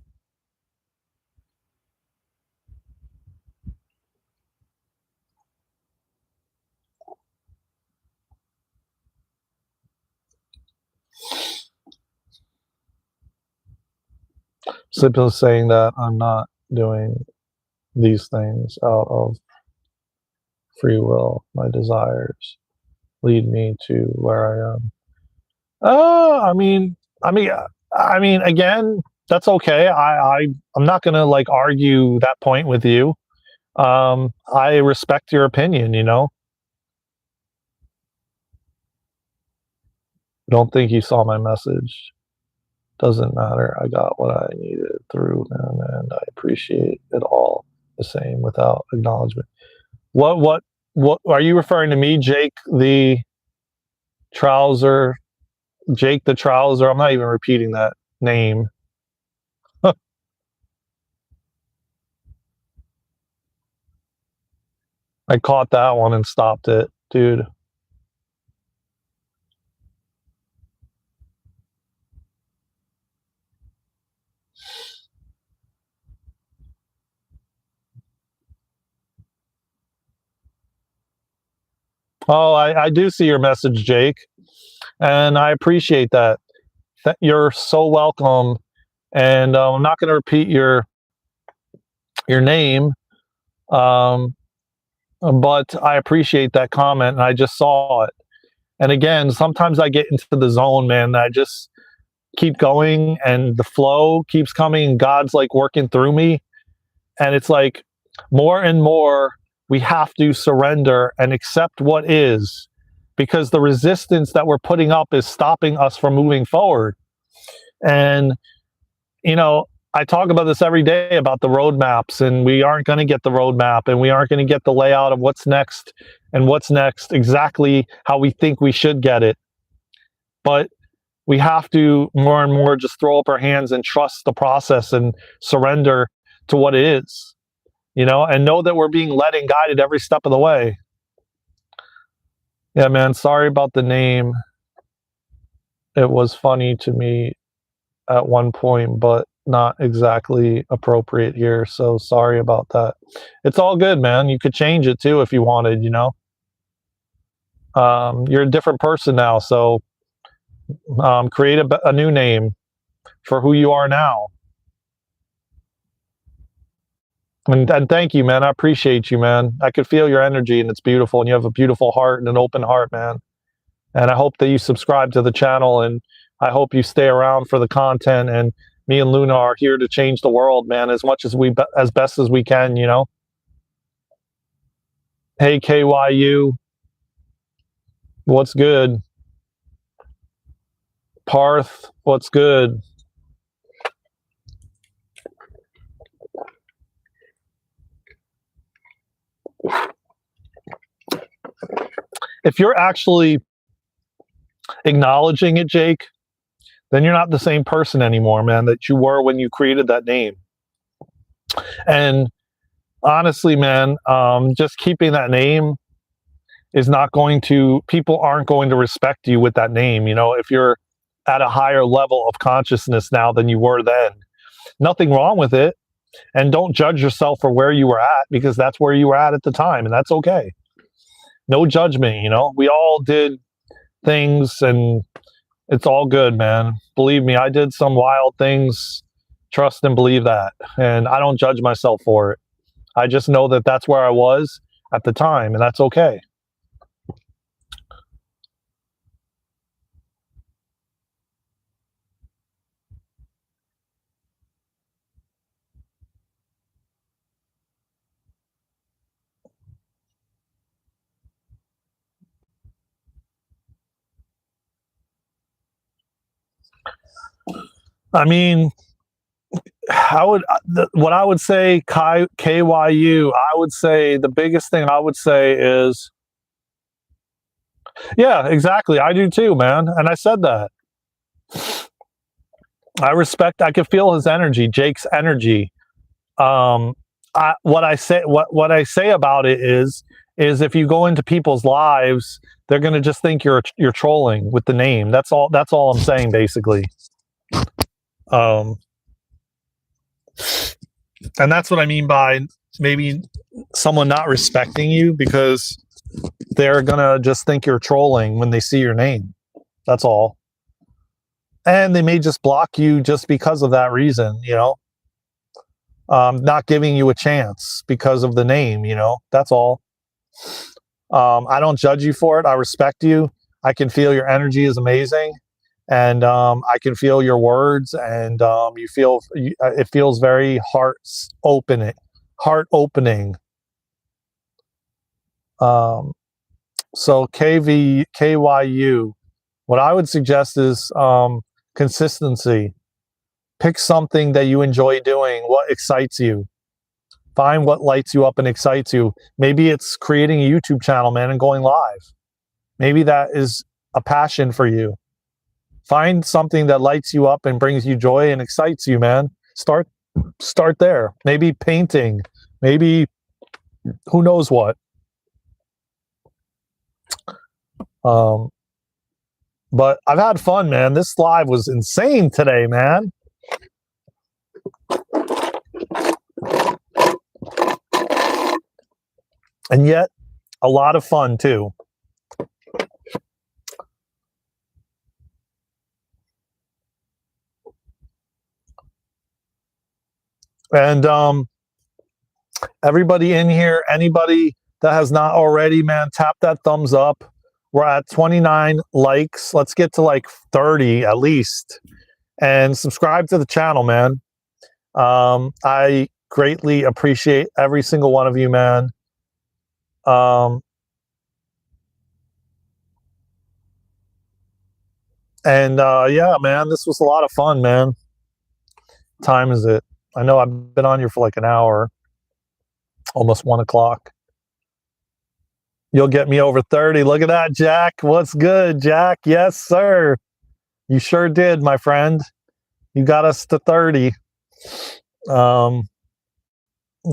Simply saying that I'm not doing these things out of free will. My desires lead me to where I am. I mean, again, that's okay. I'm not gonna like argue that point with you. I respect your opinion. Don't think you saw my message. Doesn't matter. I got what I needed through them, and I appreciate it all the same without acknowledgement. What are you referring to me, Jake the trouser? Jake the trouser. I'm not even repeating that name. I caught that one and stopped it, dude. Oh, I do see your message, Jake, and I appreciate that. You're so welcome, and I'm not going to repeat your name, um, but I appreciate that comment, and I just saw it. And again, sometimes I get into the zone, man. I just keep going, and the flow keeps coming, and God's like working through me, and it's like more and more we have to surrender and accept what is, because the resistance that we're putting up is stopping us from moving forward. And you know, I talk about this every day about the roadmaps, and we aren't going to get the roadmap, and we aren't going to get the layout of what's next and what's next exactly how we think we should get it. But we have to more and more just throw up our hands and trust the process and surrender to what it is, and know that we're being led and guided every step of the way. Yeah, man, sorry about the name. It was funny to me at one point, but not exactly appropriate here, so sorry about that. It's all good, man. You could change it too if you wanted, you know. You're a different person now, so create a new name for who you are now. And thank you, man. I appreciate you, man. I could feel your energy, and it's beautiful. And you have a beautiful heart and an open heart, man. And I hope that you subscribe to the channel, and I hope you stay around for the content. And me and Luna are here to change the world, man, as much as best as we can, you know. Hey, KYU, what's good? Parth, what's good? If you're actually acknowledging it, Jake, then you're not the same person anymore, man, that you were when you created that name. And honestly, man, just keeping that name is not going to, people aren't going to respect you with that name. You know, if you're at a higher level of consciousness now than you were then, nothing wrong with it. And don't judge yourself for where you were at, because that's where you were at the time, and that's okay. No judgment, you know. We all did things, and it's all good, man. Believe me, I did some wild things. Trust and believe that. And I don't judge myself for it. I just know that that's where I was at the time, and that's okay. I mean, what I would say, KYU, I would say the biggest thing I would say is, yeah, exactly. I do too, man. And I said that. I could feel his energy, Jake's energy. What I say about it is if you go into people's lives, they're going to just think you're trolling with the name. That's all I'm saying, basically. And that's what I mean by maybe someone not respecting you, because they're going to just think you're trolling when they see your name. That's all. And they may just block you just because of that reason, you know, not giving you a chance because of the name, you know, that's all. I don't judge you for it. I respect you. I can feel your energy is amazing. And I can feel your words, and it feels very heart opening. So KYU, what I would suggest is consistency. Pick something that you enjoy doing, what excites you. Find what lights you up and excites you. Maybe it's creating a YouTube channel, man, and going live. Maybe that is a passion for you. Find something that lights you up and brings you joy and excites you, man. Start there. Maybe painting. Maybe who knows what. But I've had fun, man. This live was insane today, man. And yet, a lot of fun too. And everybody in here, anybody that has not already, man, tap that thumbs up. We're at 29 likes. Let's get to like 30 at least. And subscribe to the channel, man. I greatly appreciate every single one of you, man. Yeah, man, this was a lot of fun, man. Time is it? I know I've been on here for like an hour, almost 1 o'clock. You'll get me over 30. Look at that, Jack. What's good, Jack? Yes, sir. You sure did, my friend. You got us to 30. I'll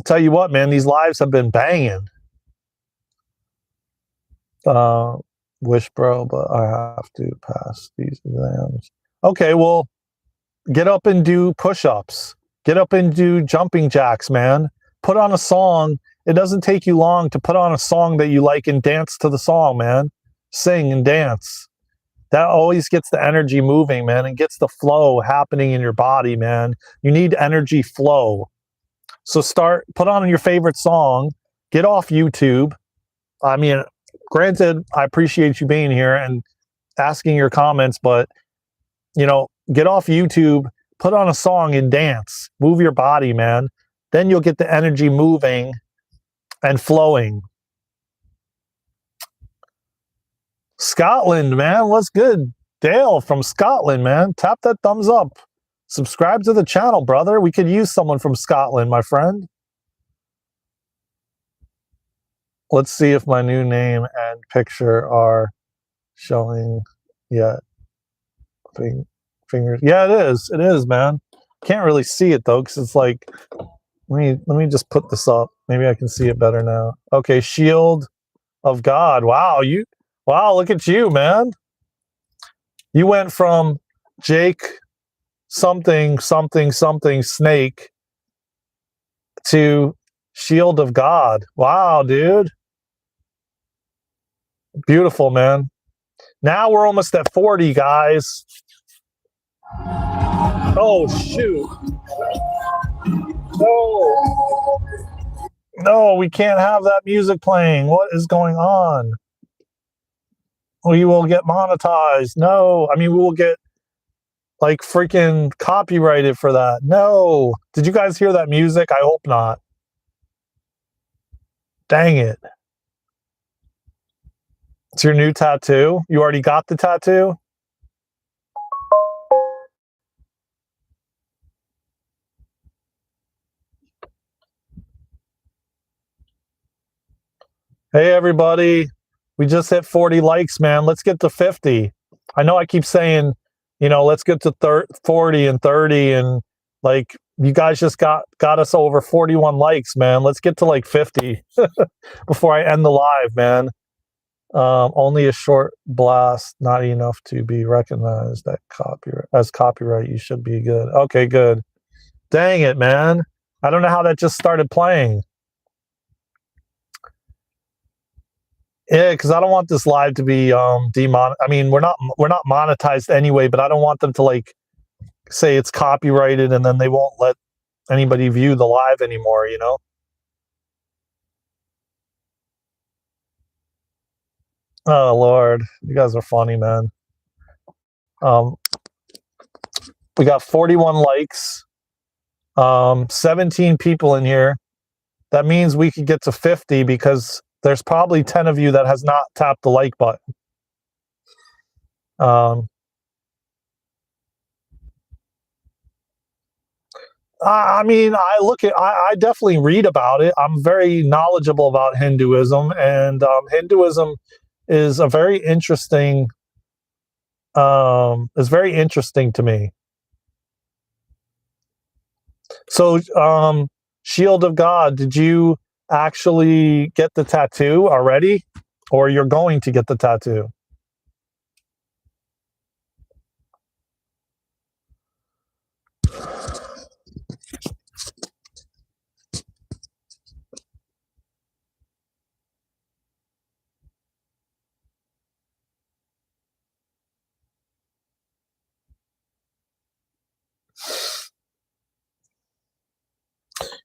tell you what, man, these lives have been banging. Wish, bro, but I have to pass these exams. Okay, well, get up and do push-ups. Get up and do jumping jacks, man. Put on a song. It doesn't take you long to put on a song that you like and dance to the song, man. Sing and dance. That always gets the energy moving, man, and gets the flow happening in your body, man. You need energy flow. So put on your favorite song, get off YouTube. I mean, granted, I appreciate you being here and asking your comments, but, get off YouTube, put on a song and dance. Move your body, man. Then you'll get the energy moving and flowing. Scotland, man. What's good? Dale from Scotland, man. Tap that thumbs up. Subscribe to the channel, brother. We could use someone from Scotland, my friend. Let's see if my new name and picture are showing yet. Fingers. Yeah, it is. It is, man. Can't really see it though, because it's like, let me just put this up. Maybe I can see it better now. Okay, Shield of God. Wow, look at you, man. You went from Jake something snake to Shield of God. Wow, dude. Beautiful, man. Now we're almost at 40, guys. Oh, shoot. No, we can't have that music playing. What is going on? We will get monetized. No, I mean, we will get like freaking copyrighted for that. No. Did you guys hear that music? I hope not. Dang it. It's your new tattoo? You already got the tattoo? Hey, everybody. We just hit 40 likes, man. Let's get to 50. I know I keep saying, let's get to 40 and 30. And like, you guys just got us over 41 likes, man. Let's get to like 50 before I end the live, man. Only a short blast, not enough to be recognized as copyright. You should be good. Okay, good. Dang it, man. I don't know how that just started playing. Yeah, because I don't want this live to be demonetized. I mean, we're not monetized anyway, but I don't want them to like say it's copyrighted and then they won't let anybody view the live anymore, Oh Lord, you guys are funny, man. We got 41 likes, 17 people in here. That means we could get to 50 because there's probably 10 of you that has not tapped the like button. I mean, I definitely read about it. I'm very knowledgeable about Hinduism, and Hinduism is a very interesting. Is very interesting to me. So, Shield of God, did you actually get the tattoo already, or you're going to get the tattoo?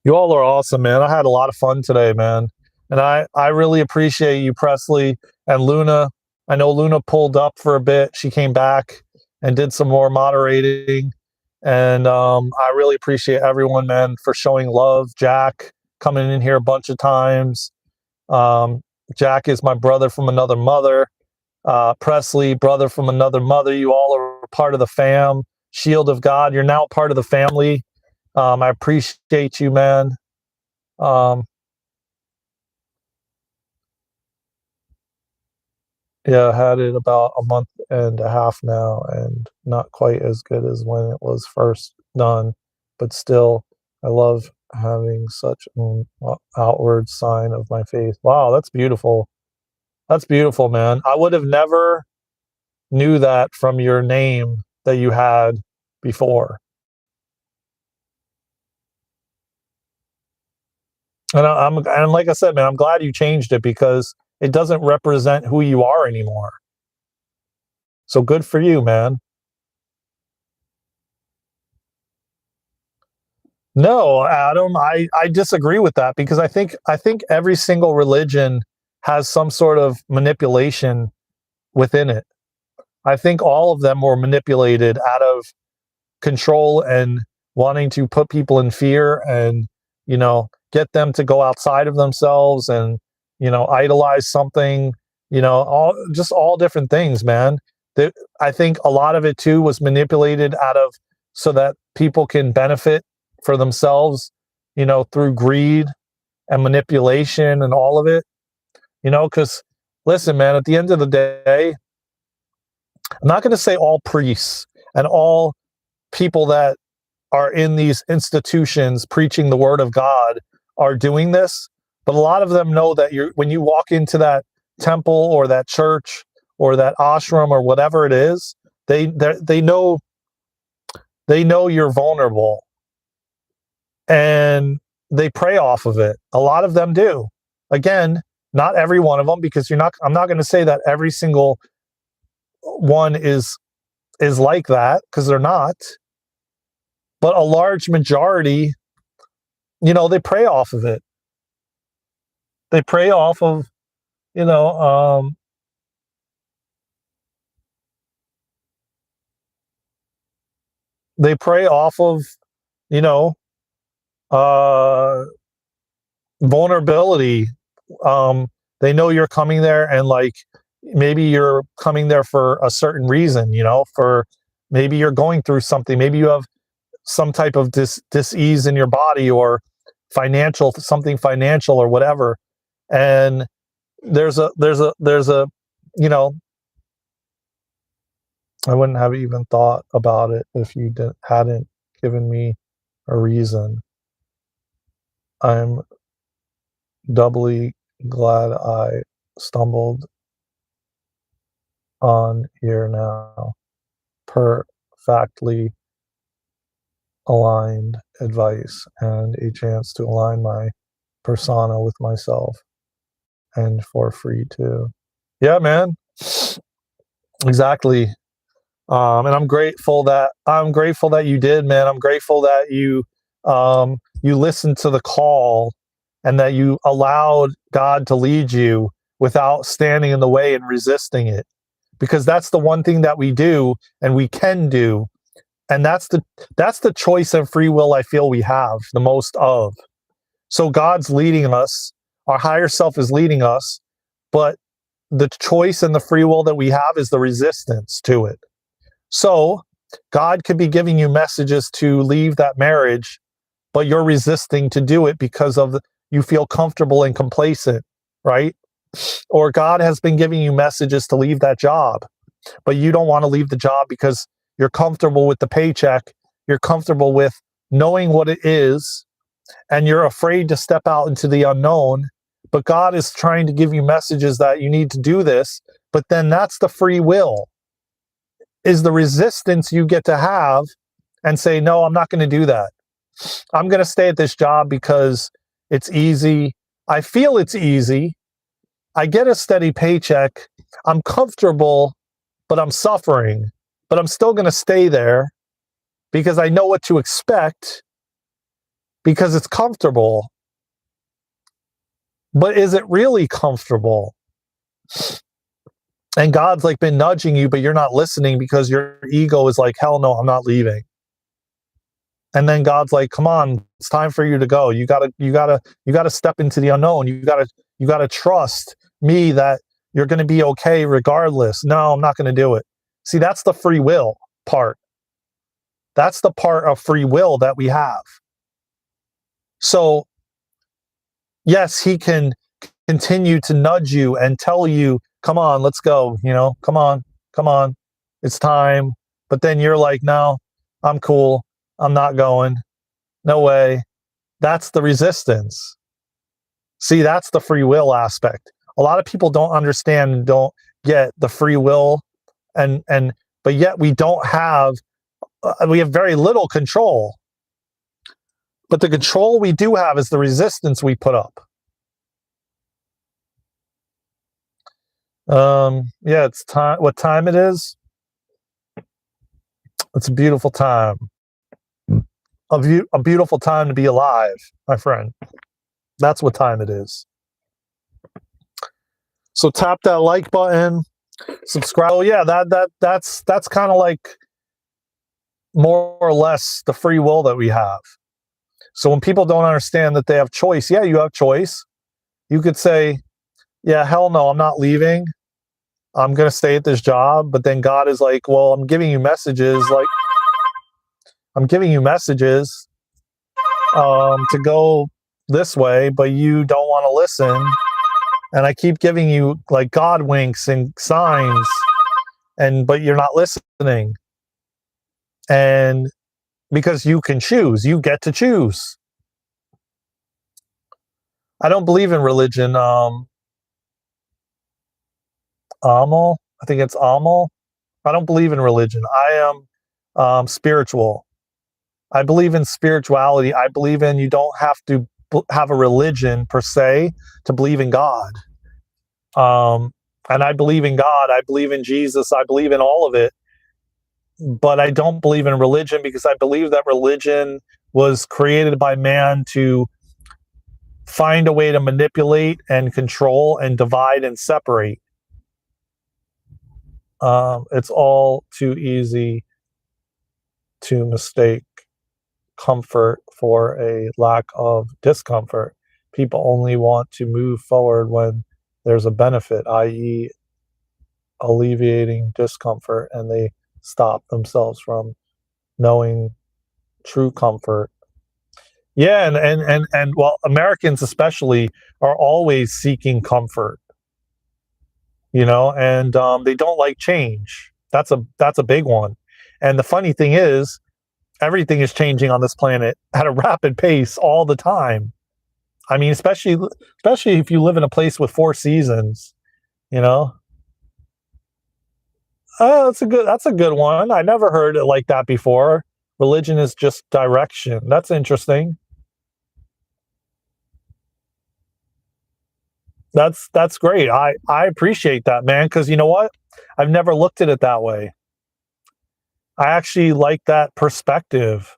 You all are awesome, man. I had a lot of fun today, man. And I really appreciate you, Presley, and Luna. I know Luna pulled up for a bit. She came back and did some more moderating. And I really appreciate everyone, man, for showing love. Jack coming in here a bunch of times. Jack is my brother from another mother. Presley, brother from another mother. You all are part of the fam. Shield of God, you're now part of the family. I appreciate you, man. Yeah, I had it about a month and a half now, and not quite as good as when it was first done, but still, I love having such an outward sign of my faith. Wow, that's beautiful. That's beautiful, man. I would have never knew that from your name that you had before. And like I said, man, I'm glad you changed it because it doesn't represent who you are anymore. So good for you, man. No, Adam, I disagree with that because I think every single religion has some sort of manipulation within it. I think all of them were manipulated out of control and wanting to put people in fear and, get them to go outside of themselves and, idolize something, all different things, man. I think a lot of it too was manipulated out of so that people can benefit for themselves, through greed and manipulation and all of it, because listen, man, at the end of the day, I'm not going to say all priests and all people that are in these institutions preaching the word of God are doing this, but a lot of them know that when you walk into that temple or that church or that ashram or whatever it is, they know you're vulnerable and they prey off of it. A lot of them do. Again, not every one of them, because I'm not going to say that every single one is like that, because they're not. But a large majority, they prey off of it. They prey off of, you know, um, they prey off of, you know, uh, vulnerability. Um, they know you're coming there, and like maybe you're coming there for a certain reason. For maybe you're going through something. Maybe you have some type of dis-ease in your body, or something financial or whatever. And there's a you know I wouldn't have even thought about it if you hadn't given me a reason. I'm doubly glad I stumbled on here now. Perfectly aligned advice and a chance to align my persona with myself, and for free too. Yeah, man. Exactly. And I'm grateful that you did, man. I'm grateful that you listened to the call and that you allowed God to lead you without standing in the way and resisting it. Because that's the one thing that we do and we can do. And that's the choice and free will I feel we have the most of. So God's leading us, our higher self is leading us, but the choice and the free will that we have is the resistance to it. So God could be giving you messages to leave that marriage, but you're resisting to do it because you feel comfortable and complacent, right? Or God has been giving you messages to leave that job, but you don't want to leave the job because you're comfortable with the paycheck, you're comfortable with knowing what it is, and you're afraid to step out into the unknown. But God is trying to give you messages that you need to do this, but then that's the free will, is the resistance you get to have and say, no, I'm not going to do that. I'm going to stay at this job because it's easy. I feel it's easy. I get a steady paycheck. I'm comfortable, but I'm suffering. But I'm still going to stay there because I know what to expect, because it's comfortable. But is it really comfortable? And God's like been nudging you, but you're not listening because your ego is like, hell no, I'm not leaving. And then God's like, come on, it's time for you to go. You gotta step into the unknown. You gotta trust me that you're gonna be okay regardless. No, I'm not gonna do it. See, that's the free will part. That's the part of free will that we have. So yes, he can continue to nudge you and tell you, come on, let's go, come on, it's time. But then you're like, no, I'm cool. I'm not going. No way. That's the resistance. See, that's the free will aspect. A lot of people don't understand and don't get the free will, but yet we have very little control. But the control we do have is the resistance we put up. Yeah, it's time. What time it is? It's a beautiful time. A beautiful time to be alive, my friend. That's what time it is. So tap that like button, subscribe. Oh yeah, that's kind of like more or less the free will that we have. So when people don't understand that they have choice, yeah, you have choice. You could say, yeah, hell no, I'm not leaving. I'm going to stay at this job. But then God is like, well, I'm giving you messages to go this way, but you don't want to listen. And I keep giving you like God winks and signs, but you're not listening. And because you can choose, you get to choose. I don't believe in religion. Amal, I think it's Amal. I don't believe in religion. I am spiritual. I believe in spirituality. I believe in you don't have to have a religion per se to believe in God. And I believe in God. I believe in Jesus. I believe in all of it. But I don't believe in religion because I believe that religion was created by man to find a way to manipulate and control and divide and separate. It's all too easy to mistake comfort for a lack of discomfort. People only want to move forward when there's a benefit, i.e., alleviating discomfort, and they stop themselves from knowing true comfort. Yeah, and well, Americans especially are always seeking comfort, and they don't like change. That's a big one. And the funny thing is, everything is changing on this planet at a rapid pace all the time. I mean, especially if you live in a place with 4 seasons, you know. Oh, that's a good one. I never heard it like that before. Religion is just direction. That's interesting. That's great. I appreciate that, man, because you know what? I've never looked at it that way. I actually like that perspective.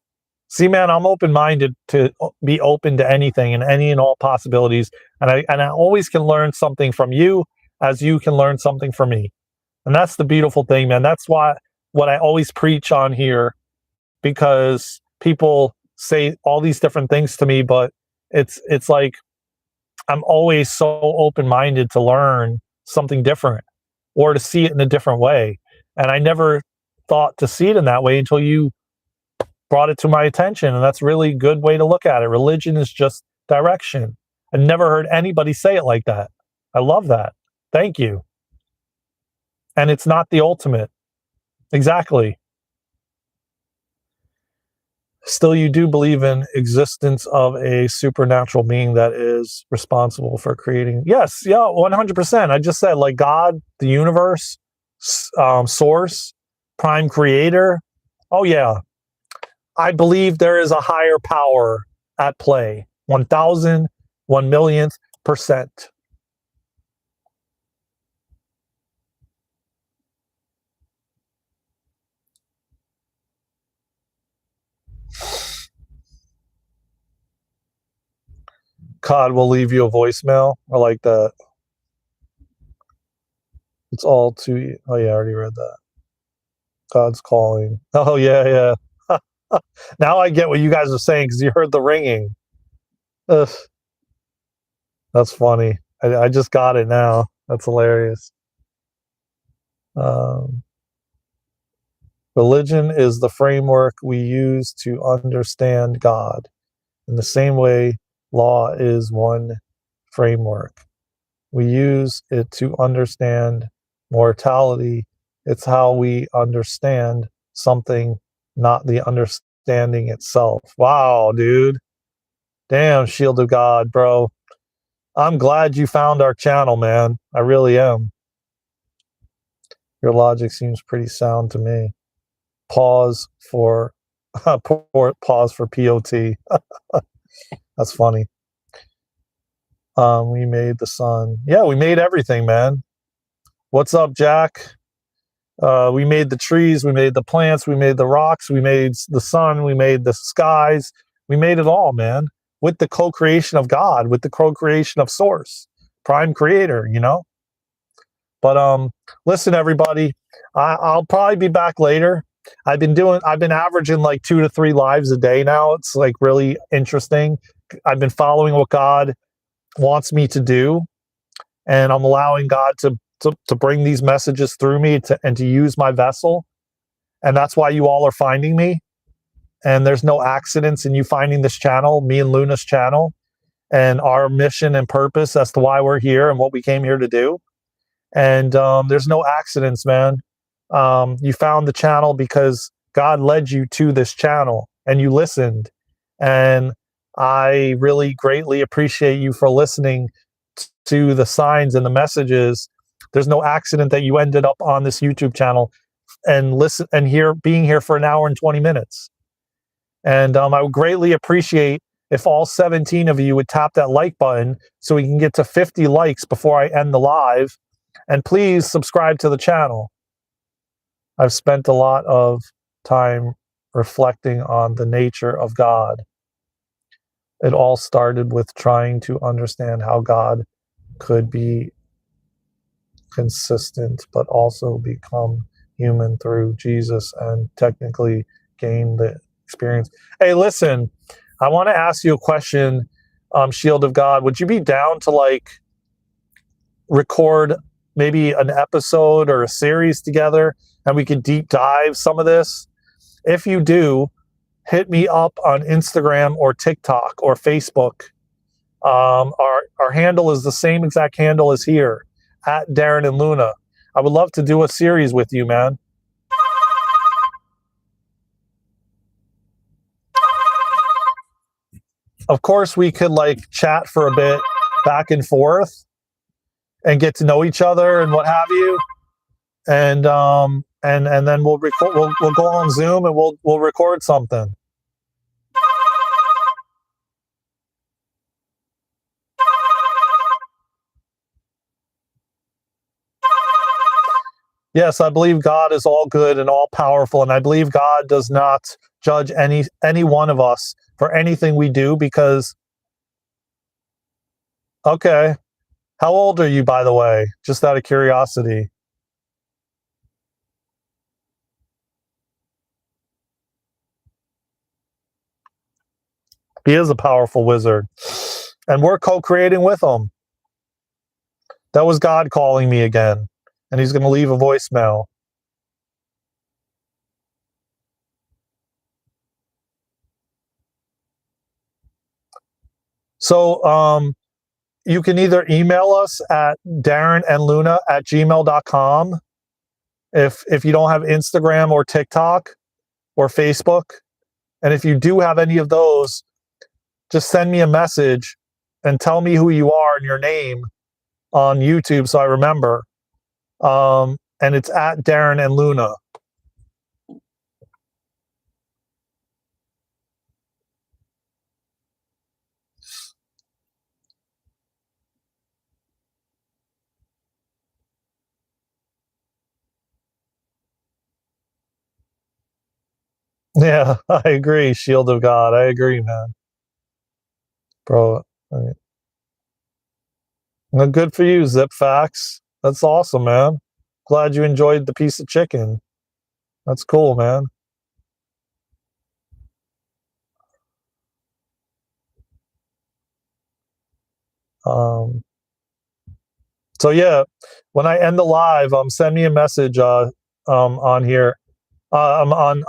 See, man, I'm open-minded to be open to anything and any and all possibilities, and I always can learn something from you, as you can learn something from me, and that's the beautiful thing, man. That's what I always preach on here, because people say all these different things to me, but it's like I'm always so open-minded to learn something different or to see it in a different way, and I never thought to see it in that way until you brought it to my attention, and that's really a good way to look at it. Religion is just direction. I never heard anybody say it like that. I love that. Thank you. And it's not the ultimate. Exactly. Still, you do believe in existence of a supernatural being that is responsible for creating. Yes, yeah, 100%. I just said, like, God, the universe, source, prime creator. Oh yeah, I believe there is a higher power at play. 1,000, 1,000,000%. God will leave you a voicemail. I like that. It's all too. Oh yeah, I already read that. God's calling. Oh yeah, yeah. Now I get what you guys are saying because you heard the ringing. Ugh, that's funny. I just got it now. That's hilarious. Um, Religion is the framework we use to understand God. In the same way, law is one framework. We use it to understand mortality. It's how we understand something, not the understanding itself. Wow, dude. Damn, Shield of God, bro. I'm glad you found our channel, man. I really am. Your logic seems pretty sound to me. Pause for Pause for POT. That's funny. We made the sun. Yeah, we made everything, man. What's up, Jack? We made the trees, we made the plants, we made the rocks, we made the sun, we made the skies. We made it all, man, with the co-creation of God, with the co-creation of Source, Prime Creator, you know? But listen, everybody, I'll probably be back later. I've been averaging like 2 to 3 lives a day now. It's like really interesting. I've been following what God wants me to do, and I'm allowing God to bring these messages through me and to use my vessel. And that's why you all are finding me. And there's no accidents in you finding this channel, me and Luna's channel, and our mission and purpose as to why we're here and what we came here to do. And there's no accidents, man. You found the channel because God led you to this channel and you listened. And I really greatly appreciate you for listening to the signs and the messages. There's no accident that you ended up on this YouTube channel and being here for an hour and 20 minutes. And I would greatly appreciate if all 17 of you would tap that like button so we can get to 50 likes before I end the live. And please subscribe to the channel. I've spent a lot of time reflecting on the nature of God. It all started with trying to understand how God could be consistent, but also become human through Jesus and technically gain the experience. Hey, listen, I want to ask you a question, Shield of God. Would you be down to like record maybe an episode or a series together and we could deep dive some of this? If you do, hit me up on Instagram or TikTok or Facebook. Our handle is the same exact handle as here, at Darren and Luna. I would love to do a series with you, man. Of course, we could like chat for a bit back and forth and get to know each other and what have you. And then we'll record. We'll go on Zoom and we'll record something. Yes, I believe God is all good and all powerful, and I believe God does not judge any one of us for anything we do because. Okay, how old are you, by the way? Just out of curiosity. He is a powerful wizard, and we're co-creating with him. That was God calling me again, and he's going to leave a voicemail. So you can either email us at darrenandluna@gmail.com if you don't have Instagram or TikTok or Facebook. And if you do have any of those, just send me a message and tell me who you are and your name on YouTube so I remember. And it's at Darren and Luna. Yeah, I agree, Shield of God. I agree, man. Bro, well, good for you, Zip Facts. That's awesome, man. Glad you enjoyed the piece of chicken. That's cool, man. So yeah, when I end the live, send me a message on here, not on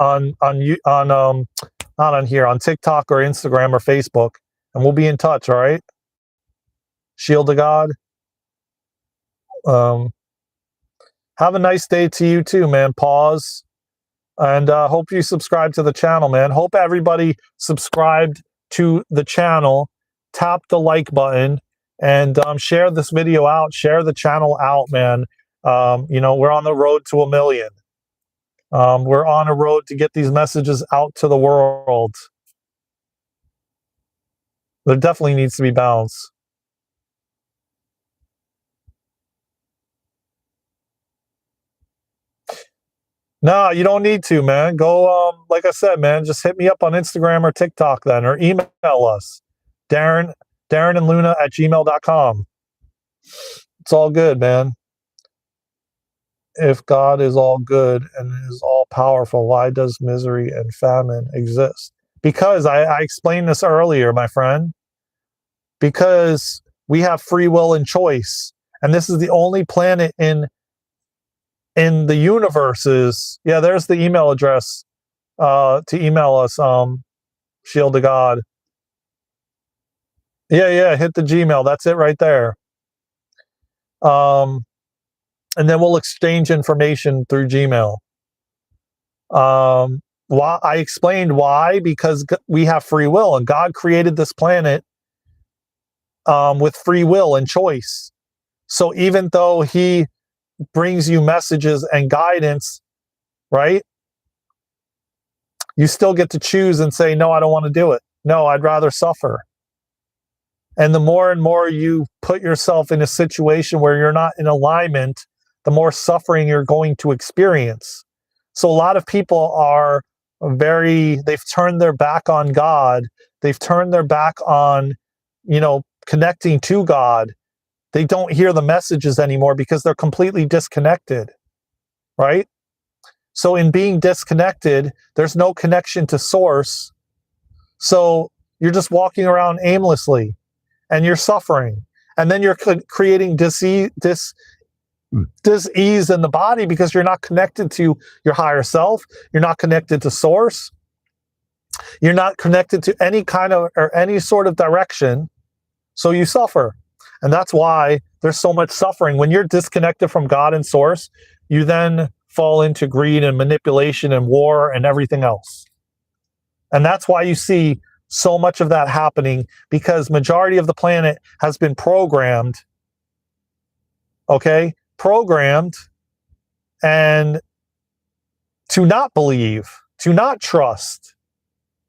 here, on TikTok or Instagram or Facebook, and we'll be in touch. All right, Shield of God. Have a nice day to you too, man. Pause, and hope you subscribe to the channel, man. Hope everybody subscribed to the channel. Tap the like button and share this video out. Share the channel out, man. We're on the road to 1 million. We're on a road to get these messages out to the world. There definitely needs to be balance. No, you don't need to, man. Go, like I said, man, just hit me up on Instagram or TikTok then, or email us. Darren, Darren and Luna at gmail.com. It's all good, man. If God is all good and is all powerful, why does misery and famine exist? Because I explained this earlier, my friend. Because we have free will and choice. And this is the only planet in the universes. Yeah, there's the email address to email us, Shield of God. Yeah, hit the Gmail. That's it right there. And then we'll exchange information through Gmail. Why I explained why, because we have free will, and God created this planet with free will and choice. So even though He brings you messages and guidance, right? You still get to choose and say, no, I don't want to do it. No, I'd rather suffer. And the more and more you put yourself in a situation where you're not in alignment, the more suffering you're going to experience. So a lot of people are they've turned their back on God. They've turned their back on, connecting to God. They don't hear the messages anymore because they're completely disconnected, right? So in being disconnected, there's no connection to source. So you're just walking around aimlessly and you're suffering. And then you're creating disease in the body because you're not connected to your higher self. You're not connected to source. You're not connected to any kind of or any sort of direction. So you suffer. And that's why there's so much suffering. When you're disconnected from God and source, you then fall into greed and manipulation and war and everything else. And that's why you see so much of that happening, because majority of the planet has been programmed, and to not believe, to not trust,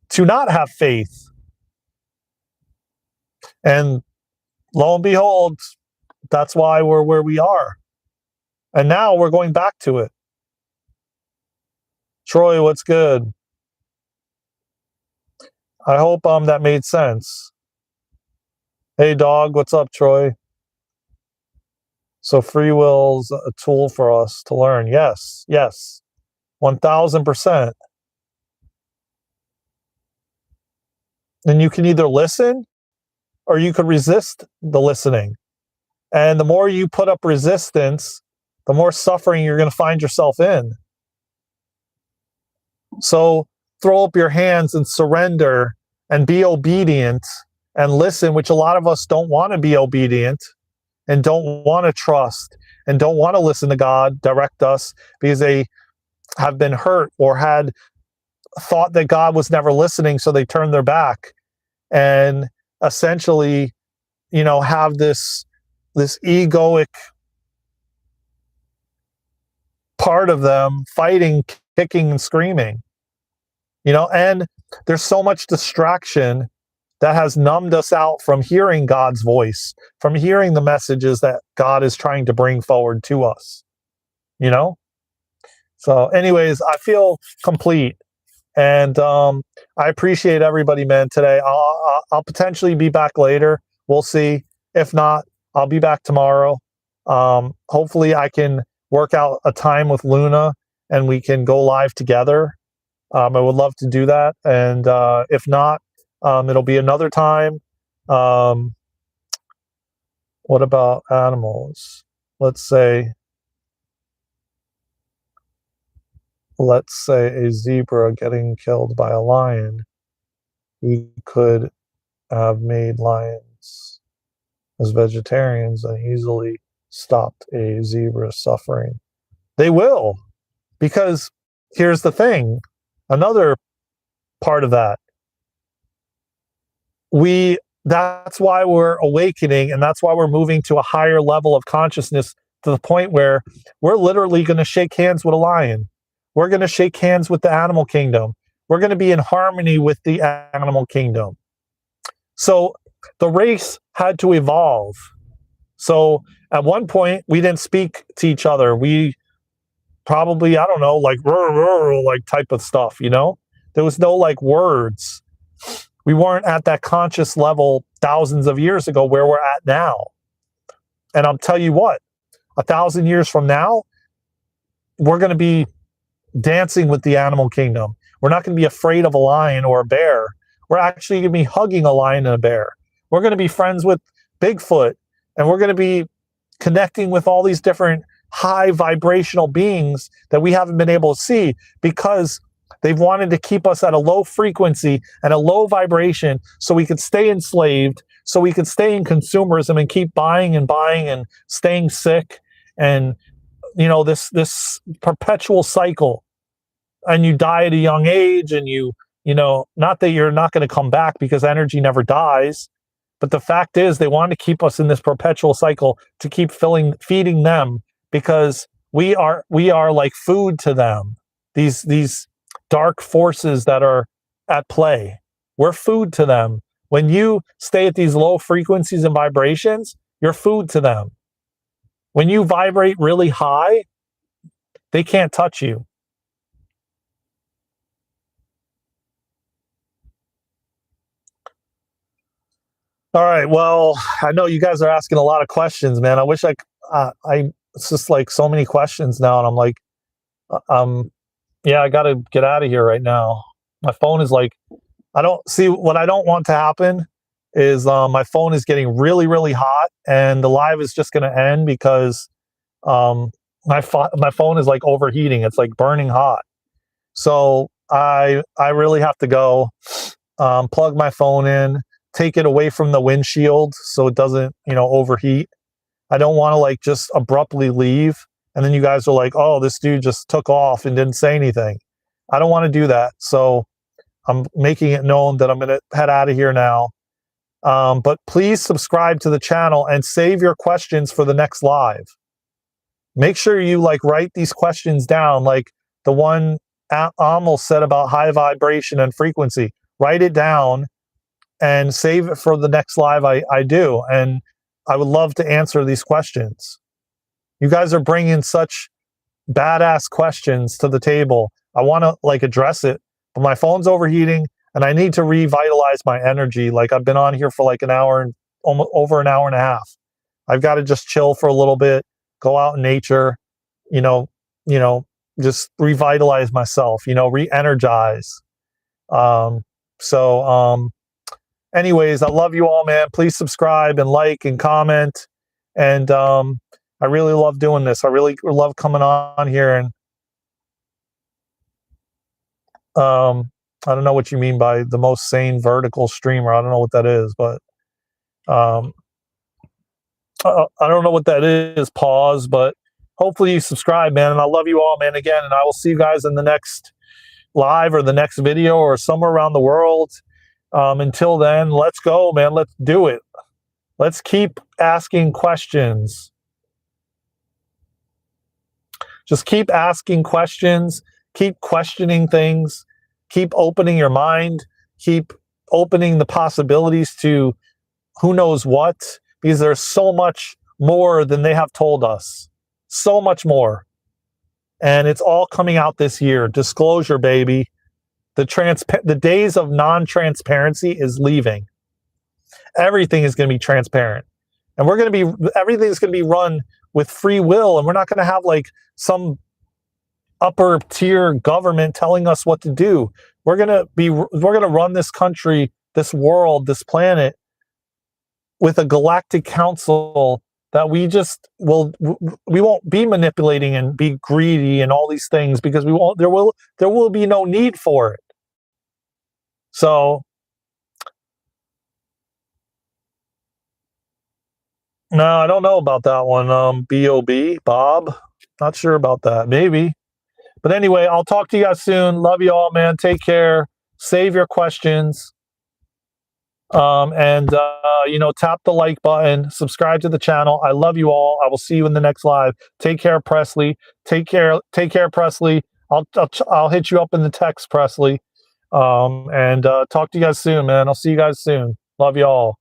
to not have faith. And lo and behold, that's why we're where we are. And now we're going back to it. Troy, what's good? I hope that made sense. Hey dog, what's up, Troy? So free will's a tool for us to learn. Yes, 1000%. And you can either listen or you could resist the listening. And the more you put up resistance, the more suffering you're going to find yourself in. So throw up your hands and surrender and be obedient and listen, which a lot of us don't want to be obedient and don't want to trust and don't want to listen to God direct us because they have been hurt or had thought that God was never listening, so they turned their back and essentially, have this egoic part of them fighting, kicking and screaming, and there's so much distraction that has numbed us out from hearing God's voice, from hearing the messages that God is trying to bring forward to us, So anyways, I feel complete. And I appreciate everybody, man, today. I'll potentially be back later. We'll see. If not, I'll be back tomorrow. Hopefully I can work out a time with Luna and we can go live together. I would love to do that. And if not, it'll be another time. What about animals? Let's say a zebra getting killed by a lion. We could have made lions as vegetarians and easily stopped a zebra's suffering. They will, because here's the thing, another part of that. That's why we're awakening, and that's why we're moving to a higher level of consciousness, to the point where we're literally going to shake hands with a lion. We're going to shake hands with the animal kingdom. We're going to be in harmony with the animal kingdom. So the race had to evolve. So at one point, we didn't speak to each other. We probably, I don't know, like type of stuff, you know? There was no like words. We weren't at that conscious level thousands of years ago where we're at now. And I'll tell you what, 1,000 years from now, we're going to be dancing with the animal kingdom. We're not going to be afraid of a lion or a bear. We're actually going to be hugging a lion and a bear. We're going to be friends with Bigfoot, and we're going to be connecting with all these different high vibrational beings that we haven't been able to see because they've wanted to keep us at a low frequency and a low vibration so we could stay enslaved, so we could stay in consumerism and keep buying and staying sick, and you know, this perpetual cycle. And you die at a young age, and you know, not that you're not going to come back because energy never dies, but the fact is they want to keep us in this perpetual cycle to keep feeding them, because we are like food to them. These dark forces that are at play, we're food to them. When you stay at these low frequencies and vibrations, you're food to them. When you vibrate really high, they can't touch you. All right. Well, I know you guys are asking a lot of questions, man. I wish it's just like so many questions now, and I'm like, yeah, I got to get out of here right now. My phone is like, what I don't want to happen is my phone is getting really, really hot, and the live is just going to end because my phone is like overheating. It's like burning hot. So I really have to go plug my phone in, take it away from the windshield so it doesn't, you know, overheat. I don't want to like just abruptly leave and then you guys are like, oh, this dude just took off and didn't say anything. I don't want to do that. So I'm making it known that I'm going to head out of here now. But please subscribe to the channel and save your questions for the next live. Make sure you like write these questions down, like the one Amal said about high vibration and frequency. Write it down and save it for the next live I do. And I would love to answer these questions. You guys are bringing such badass questions to the table. I want to like address it, but my phone's overheating and I need to revitalize my energy. Like I've been on here for like an hour and almost over an hour and a half. I've got to just chill for a little bit, go out in nature, you know, just revitalize myself, re-energize. Anyways, I love you all, man. Please subscribe and like and comment. And I really love doing this. I really love coming on here. And I don't know what you mean by the most sane vertical streamer. I don't know what that is, but I don't know what that is, pause, but hopefully you subscribe, man. And I love you all, man, again. And I will see you guys in the next live or the next video or somewhere around the world. Until then, let's go, man. Let's do it. Let's keep asking questions. Just keep asking questions. Keep questioning things. Keep opening your mind. Keep opening the possibilities to who knows what, because there's so much more than they have told us. So much more. And it's all coming out this year. Disclosure, baby. The days of non-transparency is leaving. Everything is going to be transparent. And everything is going to be run with free will. And we're not going to have like some upper tier government telling us what to do. We're going to run this country, this world, this planet with a galactic council that we won't be manipulating and be greedy and all these things, because there will be no need for it. So no, I don't know about that one. B.O.B. Bob, not sure about that. Maybe. But anyway, I'll talk to you guys soon. Love you all, man. Take care. Save your questions. Tap the like button, subscribe to the channel. I love you all. I will see you in the next live. Take care, Presley. Take care, Presley. I'll hit you up in the text, Presley, and talk to you guys soon, man. I'll see you guys soon. Love you all.